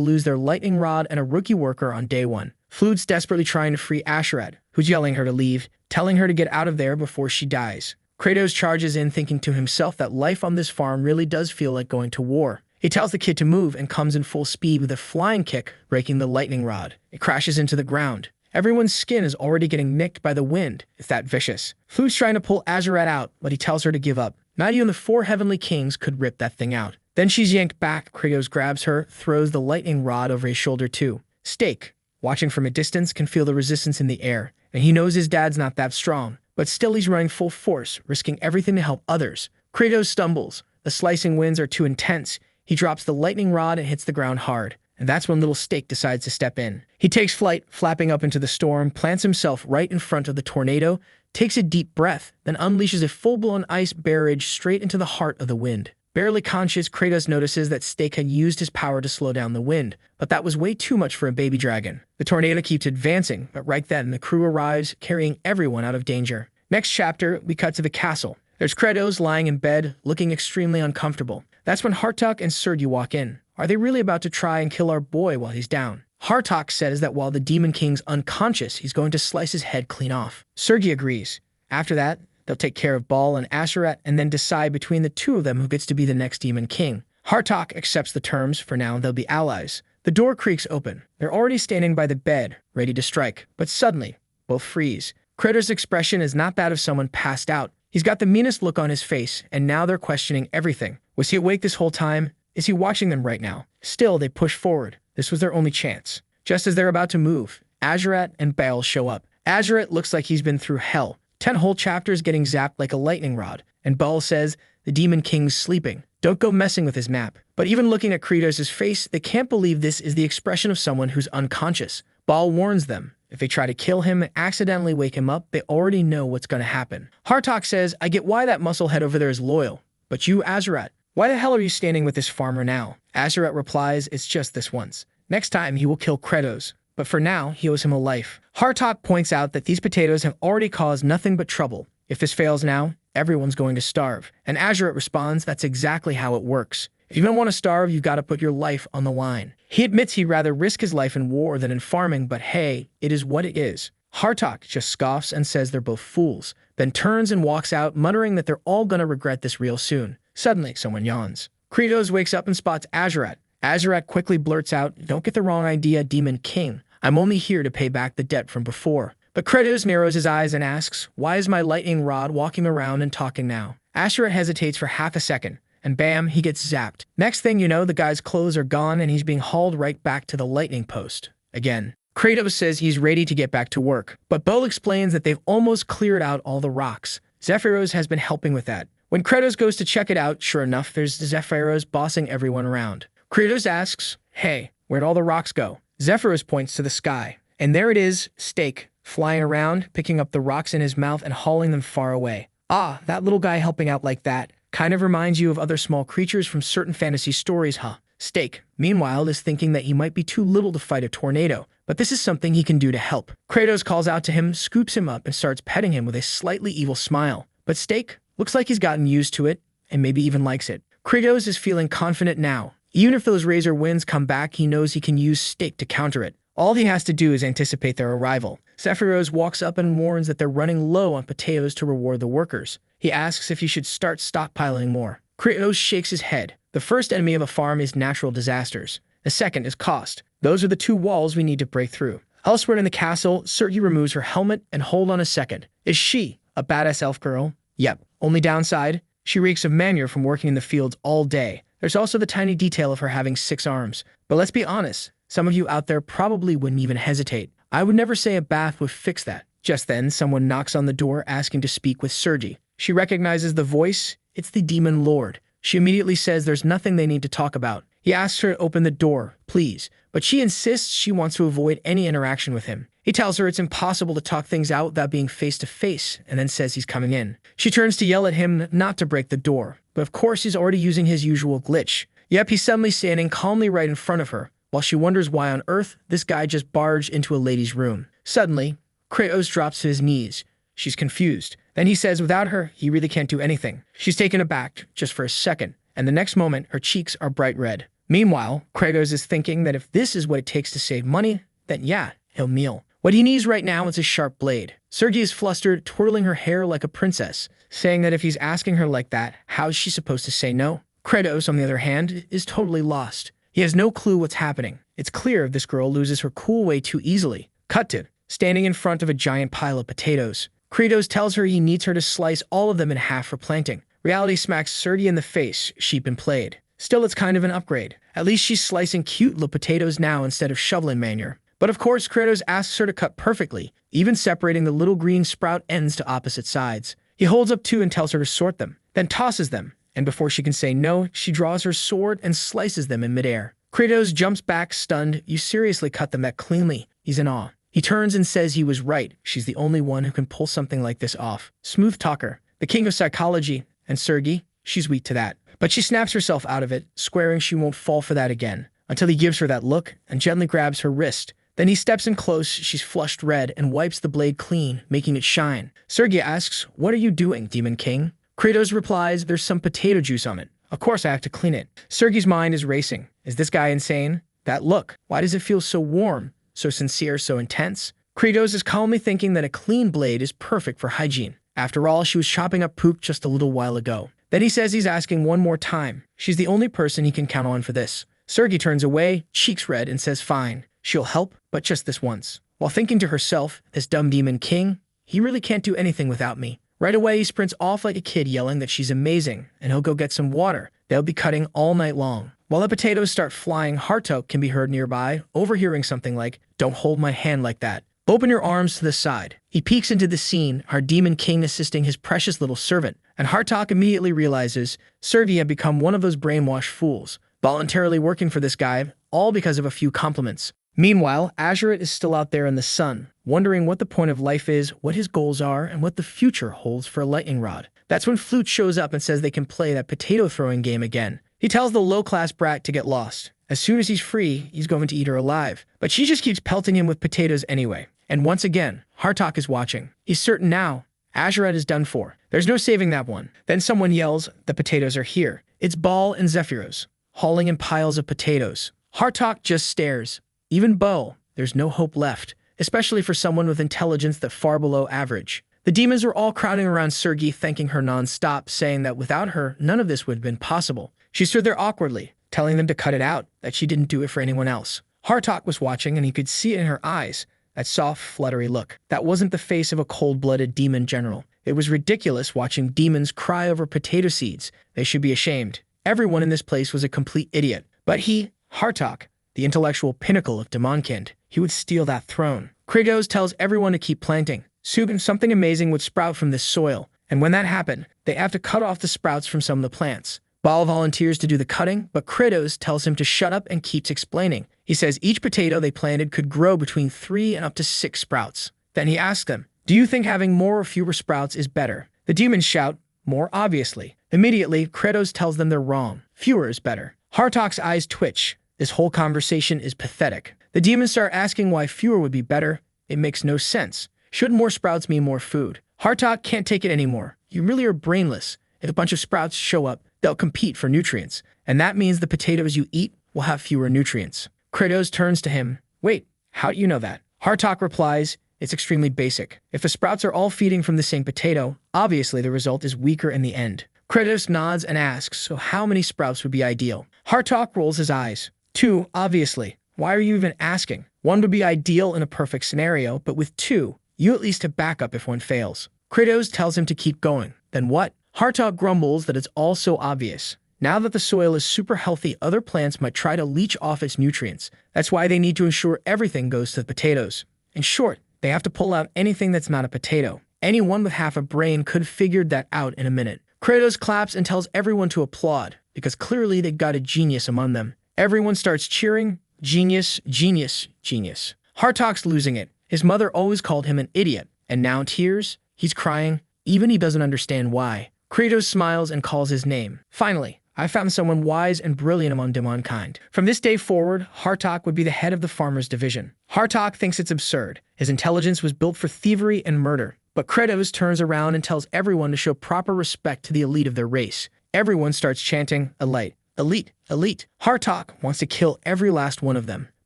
lose their lightning rod and a rookie worker on day one. Flute's desperately trying to free Asura, who's yelling her to leave, telling her to get out of there before she dies. Kratos charges in, thinking to himself that life on this farm really does feel like going to war. He tells the kid to move and comes in full speed with a flying kick, breaking the lightning rod. It crashes into the ground. Everyone's skin is already getting nicked by the wind. It's that vicious. Flute's trying to pull Asura out, but he tells her to give up. Not even the 4 heavenly kings could rip that thing out. Then she's yanked back. Kratos grabs her, throws the lightning rod over his shoulder too. Steak, watching from a distance, can feel the resistance in the air, and he knows his dad's not that strong. But still he's running full force, risking everything to help others. Kratos stumbles. The slicing winds are too intense. He drops the lightning rod and hits the ground hard. And that's when little Steak decides to step in. He takes flight, flapping up into the storm, plants himself right in front of the tornado, takes a deep breath, then unleashes a full-blown ice barrage straight into the heart of the wind. Barely conscious, Kratos notices that Steak had used his power to slow down the wind, but that was way too much for a baby dragon. The tornado keeps advancing, but right then the crew arrives, carrying everyone out of danger. Next chapter, we cut to the castle. There's Kratos lying in bed, looking extremely uncomfortable. That's when Hartok and Sergi walk in. Are they really about to try and kill our boy while he's down? Hartok says that while the Demon King's unconscious, he's going to slice his head clean off. Sergi agrees. After that, they'll take care of Baal and Asura and then decide between the two of them who gets to be the next Demon King. Hartok accepts the terms. For now, they'll be allies. The door creaks open. They're already standing by the bed, ready to strike. But suddenly, both freeze. Kratos' expression is not that of someone passed out. He's got the meanest look on his face, and now they're questioning everything. Was he awake this whole time? Is he watching them right now? Still, they push forward. This was their only chance. Just as they're about to move, Azurat and Baal show up. Azurat looks like he's been through hell. 10 whole chapters getting zapped like a lightning rod. And Baal says, the Demon King's sleeping. Don't go messing with his map. But even looking at Kratos' face, they can't believe this is the expression of someone who's unconscious. Baal warns them. If they try to kill him and accidentally wake him up, they already know what's going to happen. Hartok says, I get why that musclehead over there is loyal. But you, Azurat, why the hell are you standing with this farmer now? Azurat replies, it's just this once. Next time, he will kill Kratos. But for now, he owes him a life. Hartok points out that these potatoes have already caused nothing but trouble. If this fails now, everyone's going to starve. And Azurat responds, that's exactly how it works. If you don't want to starve, you've got to put your life on the line. He admits he'd rather risk his life in war than in farming, but hey, it is what it is. Hartok just scoffs and says they're both fools, then turns and walks out, muttering that they're all gonna regret this real soon. Suddenly, someone yawns. Kratos wakes up and spots Azurat. Azurat quickly blurts out, don't get the wrong idea, Demon King. I'm only here to pay back the debt from before. But Kratos narrows his eyes and asks, why is my lightning rod walking around and talking now? Azurat hesitates for half a second, and bam, he gets zapped. Next thing you know, the guy's clothes are gone and he's being hauled right back to the lightning post. Again. Kratos says he's ready to get back to work, but Bo explains that they've almost cleared out all the rocks. Zephyros has been helping with that. When Kratos goes to check it out, sure enough, there's Zephyros bossing everyone around. Kratos asks, hey, where'd all the rocks go? Zephyros points to the sky, and there it is, Steak, flying around, picking up the rocks in his mouth and hauling them far away. Ah, that little guy helping out like that kind of reminds you of other small creatures from certain fantasy stories, huh? Steak, meanwhile, is thinking that he might be too little to fight a tornado, but this is something he can do to help. Kratos calls out to him, scoops him up, and starts petting him with a slightly evil smile. But Steak looks like he's gotten used to it, and maybe even likes it. Kratos is feeling confident now. Even if those razor winds come back, he knows he can use Steak to counter it. All he has to do is anticipate their arrival. Zephyros walks up and warns that they're running low on potatoes to reward the workers. He asks if he should start stockpiling more. Kratos shakes his head. The first enemy of a farm is natural disasters. The second is cost. Those are the two walls we need to break through. Elsewhere in the castle, Sergi removes her helmet and hold on a second. Is she a badass elf girl? Yep. Only downside, she reeks of manure from working in the fields all day. There's also the tiny detail of her having 6 arms. But let's be honest, some of you out there probably wouldn't even hesitate. I would never say a bath would fix that. Just then, someone knocks on the door asking to speak with Sergi. She recognizes the voice. It's the Demon Lord. She immediately says there's nothing they need to talk about. He asks her to open the door, please, but she insists she wants to avoid any interaction with him. He tells her it's impossible to talk things out without being face to face, and then says he's coming in. She turns to yell at him not to break the door, but of course he's already using his usual glitch. Yep, he's suddenly standing calmly right in front of her, while she wonders why on earth this guy just barged into a lady's room. Suddenly, Kratos drops to his knees. She's confused. Then he says without her, he really can't do anything. She's taken aback, just for a second, and the next moment, her cheeks are bright red. Meanwhile, Kratos is thinking that if this is what it takes to save money, then yeah, he'll kneel. What he needs right now is a sharp blade. Sergi is flustered, twirling her hair like a princess, saying that if he's asking her like that, how's she supposed to say no? Kratos, on the other hand, is totally lost. He has no clue what's happening. It's clear this girl loses her cool way too easily. Cut to, standing in front of a giant pile of potatoes. Kratos tells her he needs her to slice all of them in half for planting. Reality smacks Sergi in the face, sheep and played. Still, it's kind of an upgrade. At least she's slicing cute little potatoes now instead of shoveling manure. But of course, Kratos asks her to cut perfectly, even separating the little green sprout ends to opposite sides. He holds up 2 and tells her to sort them, then tosses them, and before she can say no, she draws her sword and slices them in midair. Kratos jumps back, stunned. You seriously cut them that cleanly? He's in awe. He turns and says he was right. She's the only one who can pull something like this off. Smooth talker, the king of psychology, and Sergi, she's weak to that. But she snaps herself out of it, swearing she won't fall for that again, until he gives her that look and gently grabs her wrist. Then he steps in close, she's flushed red, and wipes the blade clean, making it shine. Sergi asks, what are you doing, Demon King? Kratos replies, there's some potato juice on it. Of course I have to clean it. Sergi's mind is racing. Is this guy insane? That look, why does it feel so warm, so sincere, so intense? Kratos is calmly thinking that a clean blade is perfect for hygiene. After all, she was chopping up poop just a little while ago. Then he says he's asking one more time. She's the only person he can count on for this. Sergi turns away, cheeks red, and says fine. She'll help, but just this once. While thinking to herself, this dumb Demon King, he really can't do anything without me. Right away, he sprints off like a kid yelling that she's amazing, and he'll go get some water. They'll be cutting all night long. While the potatoes start flying, Hartok can be heard nearby, overhearing something like, "Don't hold my hand like that. Open your arms to the side." He peeks into the scene, our demon king assisting his precious little servant, and Hartok immediately realizes Sergi had become one of those brainwashed fools, voluntarily working for this guy, all because of a few compliments. Meanwhile, Azure is still out there in the sun, wondering what the point of life is, what his goals are, and what the future holds for a lightning rod. That's when Flute shows up and says they can play that potato throwing game again. He tells the low-class brat to get lost. As soon as he's free, he's going to eat her alive. But she just keeps pelting him with potatoes anyway. And once again, Hartok is watching. He's certain now Azure is done for. There's no saving that one. Then someone yells, "The potatoes are here." It's Ball and Zephyros, hauling in piles of potatoes. Hartok just stares. Even Bo, there's no hope left, especially for someone with intelligence that far below average. The demons were all crowding around Sergi, thanking her non-stop, saying that without her, none of this would have been possible. She stood there awkwardly, telling them to cut it out, that she didn't do it for anyone else. Hartok was watching, and he could see it in her eyes, that soft, fluttery look. That wasn't the face of a cold-blooded demon general. It was ridiculous watching demons cry over potato seeds. They should be ashamed. Everyone in this place was a complete idiot. But he, Hartok, the intellectual pinnacle of Demonkind, he would steal that throne. Kratos tells everyone to keep planting. Soon something amazing would sprout from this soil, and when that happened, they have to cut off the sprouts from some of the plants. Baal volunteers to do the cutting, but Kratos tells him to shut up and keeps explaining. He says each potato they planted could grow between 3 and up to 6 sprouts. Then he asks them, "Do you think having more or fewer sprouts is better?" The demons shout, "More, obviously." Immediately, Kratos tells them they're wrong. Fewer is better. Hartok's eyes twitch. This whole conversation is pathetic. The demons start asking why fewer would be better. It makes no sense. Shouldn't more sprouts mean more food? Hartok can't take it anymore. You really are brainless. If a bunch of sprouts show up, they'll compete for nutrients, and that means the potatoes you eat will have fewer nutrients. Kratos turns to him. "Wait, how do you know that?" Hartok replies, "It's extremely basic. If the sprouts are all feeding from the same potato, obviously the result is weaker in the end." Kratos nods and asks, "So how many sprouts would be ideal?" Hartok rolls his eyes. 2, obviously. Why are you even asking? 1 would be ideal in a perfect scenario, but with 2, you at least have backup if one fails. Kratos tells him to keep going. Then what? Hartok grumbles that it's all so obvious. Now that the soil is super healthy, other plants might try to leech off its nutrients. That's why they need to ensure everything goes to the potatoes. In short, they have to pull out anything that's not a potato. Anyone with half a brain could have figured that out in a minute. Kratos claps and tells everyone to applaud, because clearly they've got a genius among them. Everyone starts cheering, "Genius, genius, genius." Hartok's losing it. His mother always called him an idiot, and now tears? He's crying. Even he doesn't understand why. Kratos smiles and calls his name. Finally, I found someone wise and brilliant among Demonkind. From this day forward, Hartok would be the head of the farmers' division. Hartok thinks it's absurd. His intelligence was built for thievery and murder. But Kratos turns around and tells everyone to show proper respect to the elite of their race. Everyone starts chanting, "Elite, elite, elite." Hartok wants to kill every last one of them.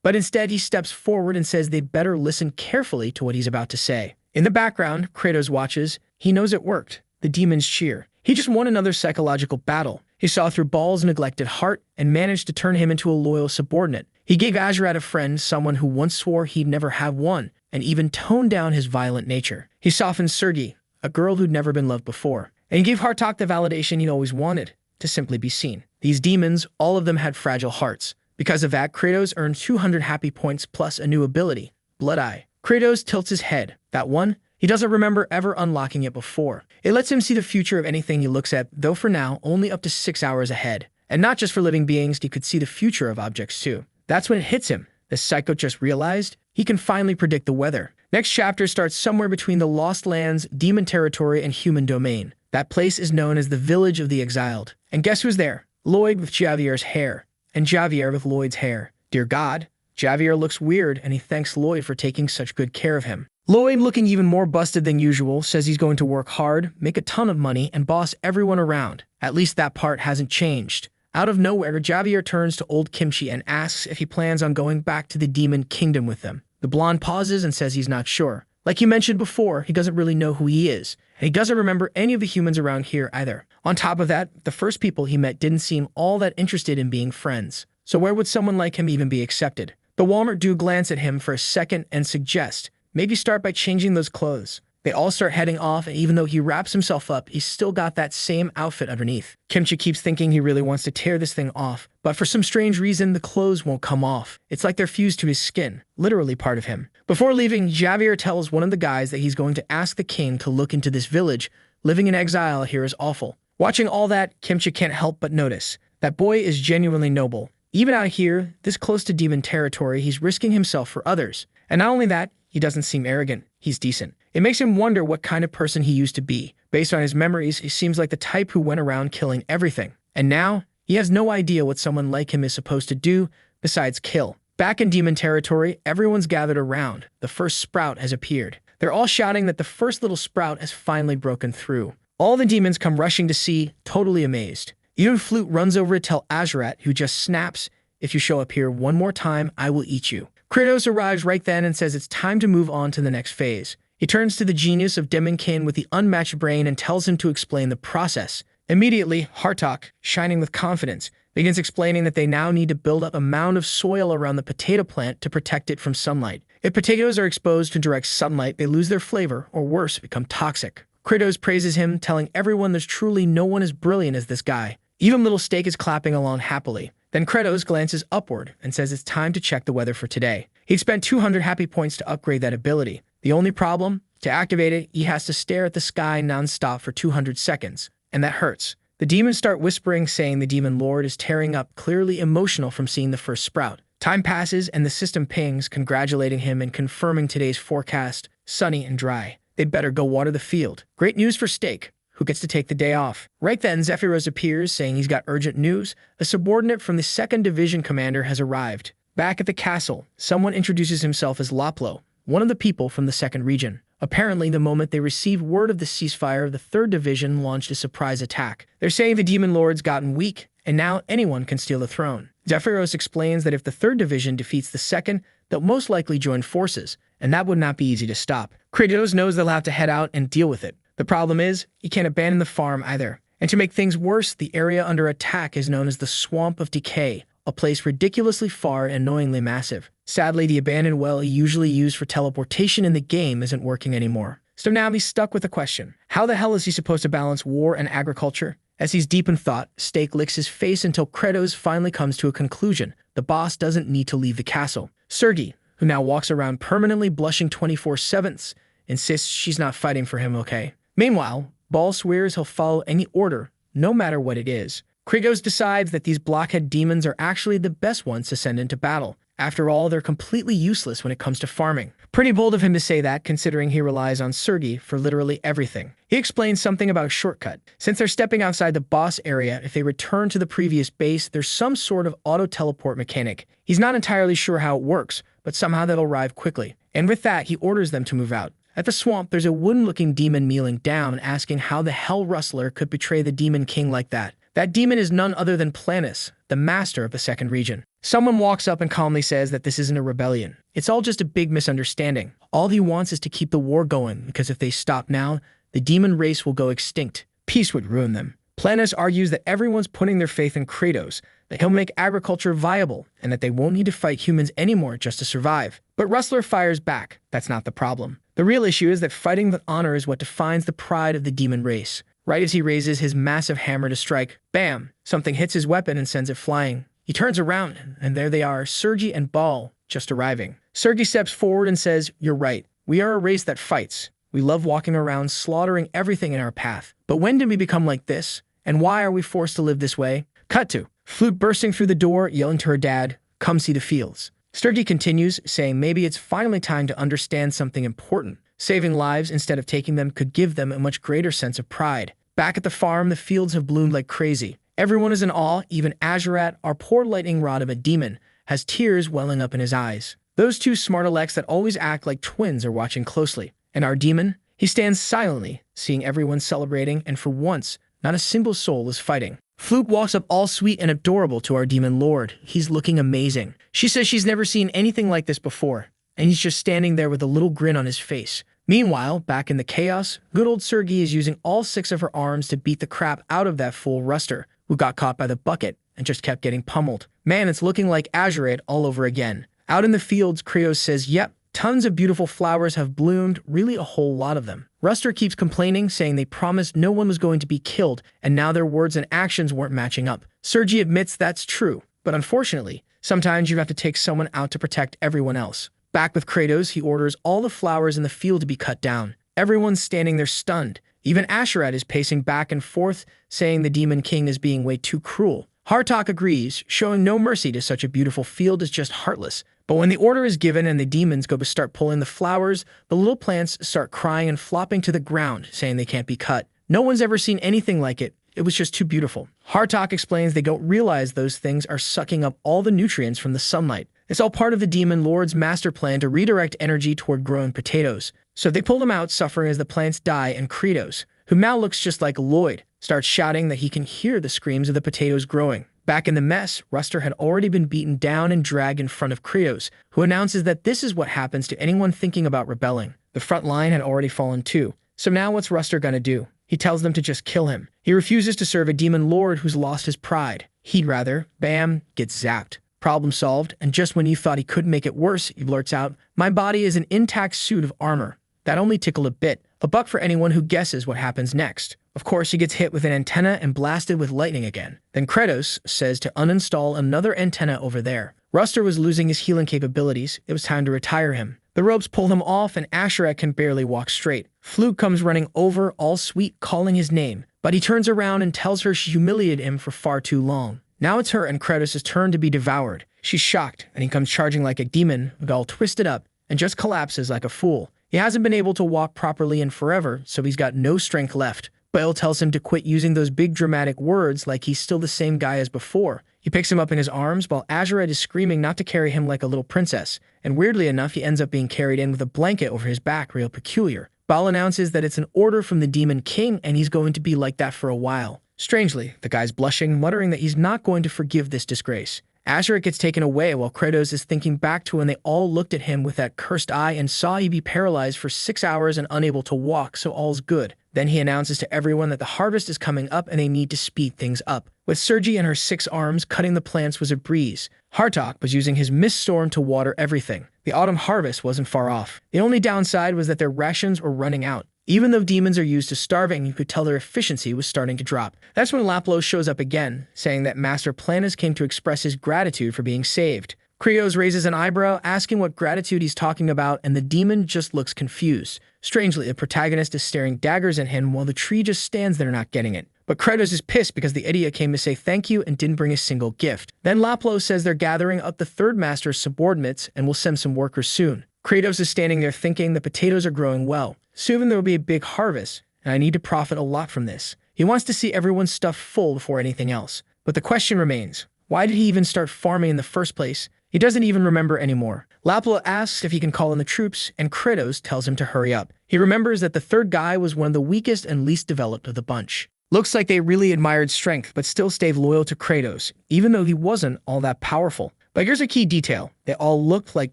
But instead, he steps forward and says they better listen carefully to what he's about to say. In the background, Kratos watches. He knows it worked. The demons cheer. He just won another psychological battle. He saw through Baal's neglected heart and managed to turn him into a loyal subordinate. He gave Azurat a friend, someone who once swore he'd never have one, and even toned down his violent nature. He softened Sergi, a girl who'd never been loved before, and he gave Hartok the validation he'd always wanted, to simply be seen. These demons, all of them had fragile hearts. Because of that, Kratos earned 200 happy points plus a new ability, Blood Eye. Kratos tilts his head. That one? He doesn't remember ever unlocking it before. It lets him see the future of anything he looks at, though for now, only up to 6 hours ahead. And not just for living beings, he could see the future of objects too. That's when it hits him. The psycho just realized he can finally predict the weather. Next chapter starts somewhere between the Lost Lands, Demon Territory, and Human Domain. That place is known as the Village of the Exiled. And guess who's there? Lloyd with Javier's hair. And Javier with Lloyd's hair. Dear God, Javier looks weird, and he thanks Lloyd for taking such good care of him. Lloyd, looking even more busted than usual, says he's going to work hard, make a ton of money, and boss everyone around. At least that part hasn't changed. Out of nowhere, Javier turns to old Kimchi and asks if he plans on going back to the Demon Kingdom with them. The blonde pauses and says he's not sure. Like you mentioned before, he doesn't really know who he is, and he doesn't remember any of the humans around here either. On top of that, the first people he met didn't seem all that interested in being friends. So where would someone like him even be accepted? The Walmart do glance at him for a second and suggest, maybe start by changing those clothes. They all start heading off, and even though he wraps himself up, he's still got that same outfit underneath. Kimchi keeps thinking he really wants to tear this thing off, but for some strange reason, the clothes won't come off. It's like they're fused to his skin, literally part of him. Before leaving, Javier tells one of the guys that he's going to ask the king to look into this village. Living in exile here is awful. Watching all that, Kimchi can't help but notice that boy is genuinely noble. Even out here, this close to demon territory, he's risking himself for others. And not only that, he doesn't seem arrogant. He's decent. It makes him wonder what kind of person he used to be. Based on his memories, he seems like the type who went around killing everything. And now, he has no idea what someone like him is supposed to do besides kill. Back in demon territory, everyone's gathered around. The first sprout has appeared. They're all shouting that the first little sprout has finally broken through. All the demons come rushing to see, totally amazed. Even Flute runs over to tell Asura, who just snaps, "If you show up here one more time, I will eat you." Kratos arrives right then and says it's time to move on to the next phase. He turns to the genius of Demonkin with the unmatched brain and tells him to explain the process. Immediately, Hartok, shining with confidence, begins explaining that they now need to build up a mound of soil around the potato plant to protect it from sunlight. If potatoes are exposed to direct sunlight, they lose their flavor, or worse, become toxic. Kratos praises him, telling everyone there's truly no one as brilliant as this guy. Even Little Steak is clapping along happily. Then Kratos glances upward and says it's time to check the weather for today. He'd spent 200 happy points to upgrade that ability. The only problem? To activate it, he has to stare at the sky non-stop for 200 seconds. And that hurts. The demons start whispering, saying the demon lord is tearing up, clearly emotional from seeing the first sprout. Time passes and the system pings, congratulating him and confirming today's forecast, sunny and dry. They'd better go water the field. Great news for Steak, who gets to take the day off. Right then, Zephyros appears, saying he's got urgent news. A subordinate from the 2nd Division commander has arrived. Back at the castle, someone introduces himself as Loplo, one of the people from the 2nd region. Apparently, the moment they received word of the ceasefire, the 3rd Division launched a surprise attack. They're saying the Demon Lord's gotten weak, and now anyone can steal the throne. Zephyros explains that if the 3rd Division defeats the 2nd, they'll most likely join forces, and that would not be easy to stop. Kratos knows they'll have to head out and deal with it. The problem is, he can't abandon the farm either. And to make things worse, the area under attack is known as the Swamp of Decay, a place ridiculously far and annoyingly massive. Sadly, the abandoned well he usually used for teleportation in the game isn't working anymore. So now he's stuck with the question. How the hell is he supposed to balance war and agriculture? As he's deep in thought, Steak licks his face until Kratos finally comes to a conclusion. The boss doesn't need to leave the castle. Sergei, who now walks around permanently blushing 24/7, insists she's not fighting for him, okay? Meanwhile, Ball swears he'll follow any order, no matter what it is. Kratos decides that these blockhead demons are actually the best ones to send into battle. After all, they're completely useless when it comes to farming. Pretty bold of him to say that, considering he relies on Sergei for literally everything. He explains something about a shortcut. Since they're stepping outside the boss area, if they return to the previous base, there's some sort of auto-teleport mechanic. He's not entirely sure how it works, but somehow they'll arrive quickly. And with that, he orders them to move out. At the swamp, there's a wooden-looking demon kneeling down, asking how the Hell Rustler could betray the Demon King like that. That demon is none other than Planus, the master of the 2nd region. Someone walks up and calmly says that this isn't a rebellion. It's all just a big misunderstanding. All he wants is to keep the war going, because if they stop now, the demon race will go extinct. Peace would ruin them. Planus argues that everyone's putting their faith in Kratos, that he'll make agriculture viable, and that they won't need to fight humans anymore just to survive. But Rustler fires back. That's not the problem. The real issue is that fighting with honor is what defines the pride of the demon race. Right as he raises his massive hammer to strike, bam! Something hits his weapon and sends it flying. He turns around, and there they are, Sergei and Ball, just arriving. Sergei steps forward and says, "You're right. We are a race that fights. We love walking around, slaughtering everything in our path. But when did we become like this? And why are we forced to live this way?" Cut to Flute bursting through the door, yelling to her dad, "Come see the fields." Sergei continues, saying maybe it's finally time to understand something important. Saving lives instead of taking them could give them a much greater sense of pride. Back at the farm, the fields have bloomed like crazy. Everyone is in awe, even Azurat, our poor lightning rod of a demon, has tears welling up in his eyes. Those two smart alecks that always act like twins are watching closely. And our demon? He stands silently, seeing everyone celebrating, and for once, not a single soul is fighting. Flute walks up all sweet and adorable to our demon lord. He's looking amazing. She says she's never seen anything like this before, and he's just standing there with a little grin on his face. Meanwhile, back in the chaos, good old Sergei is using all 6 of her arms to beat the crap out of that fool Ruster, who got caught by the bucket and just kept getting pummeled. Man, it's looking like Azurat all over again. Out in the fields, Kratos says, "Yep, Tons of beautiful flowers have bloomed, really a whole lot of them. Ruster keeps complaining, saying they promised no one was going to be killed, and now their words and actions weren't matching up. Sergi admits that's true, but unfortunately, sometimes you have to take someone out to protect everyone else. Back with Kratos, he orders all the flowers in the field to be cut down. Everyone's standing there stunned. Even Asura is pacing back and forth, saying the Demon King is being way too cruel. Hartok agrees, showing no mercy to such a beautiful field is just heartless. But when the order is given and the demons go to start pulling the flowers, the little plants start crying and flopping to the ground, saying they can't be cut. No one's ever seen anything like it. It was just too beautiful. Hartok explains they don't realize those things are sucking up all the nutrients from the sunlight. It's all part of the Demon Lord's master plan to redirect energy toward growing potatoes. So they pull them out, suffering as the plants die, and Kratos, who now looks just like Lloyd, starts shouting that he can hear the screams of the potatoes growing. Back in the mess, Ruster had already been beaten down and dragged in front of Kratos, who announces that this is what happens to anyone thinking about rebelling. The front line had already fallen too. So now what's Ruster gonna do? He tells them to just kill him. He refuses to serve a demon lord who's lost his pride. He'd rather, bam, gets zapped. Problem solved, and just when you thought he couldn't make it worse, he blurts out, "My body is an intact suit of armor." That only tickled a bit. A buck for anyone who guesses what happens next. Of course, he gets hit with an antenna and blasted with lightning again. Then Kratos says to uninstall another antenna over there. Ruster was losing his healing capabilities. It was time to retire him. The ropes pull him off and Asura can barely walk straight. Fluke comes running over, all sweet, calling his name. But he turns around and tells her she humiliated him for far too long. Now it's her and Kratos' turn to be devoured. She's shocked, and he comes charging like a demon, all twisted up, and just collapses like a fool. He hasn't been able to walk properly in forever, so he's got no strength left. Bale tells him to quit using those big dramatic words like he's still the same guy as before. He picks him up in his arms while Azurite is screaming not to carry him like a little princess. And weirdly enough, he ends up being carried in with a blanket over his back, real peculiar. Bale announces that it's an order from the Demon King and he's going to be like that for a while. Strangely, the guy's blushing, muttering that he's not going to forgive this disgrace. Asura gets taken away while Kratos is thinking back to when they all looked at him with that cursed eye and saw he be paralyzed for 6 hours and unable to walk, so all's good. Then he announces to everyone that the harvest is coming up and they need to speed things up. With Sergi and her 6 arms, cutting the plants was a breeze. Hartok was using his mist storm to water everything. The autumn harvest wasn't far off. The only downside was that their rations were running out. Even though demons are used to starving, you could tell their efficiency was starting to drop. That's when Laplo shows up again, saying that Master Planus came to express his gratitude for being saved. Krios raises an eyebrow, asking what gratitude he's talking about, and the demon just looks confused. Strangely, the protagonist is staring daggers at him while the tree just stands there not getting it. But Kratos is pissed because the idiot came to say thank you and didn't bring a single gift. Then Laplo says they're gathering up the third master's subordinates and will send some workers soon. Kratos is standing there thinking the potatoes are growing well. Soon there will be a big harvest, and I need to profit a lot from this. He wants to see everyone's stuff full before anything else. But the question remains, why did he even start farming in the first place? He doesn't even remember anymore. Laplo asks if he can call in the troops, and Kratos tells him to hurry up. He remembers that the third guy was one of the weakest and least developed of the bunch. Looks like they really admired strength, but still stayed loyal to Kratos, even though he wasn't all that powerful. But here's a key detail. They all looked like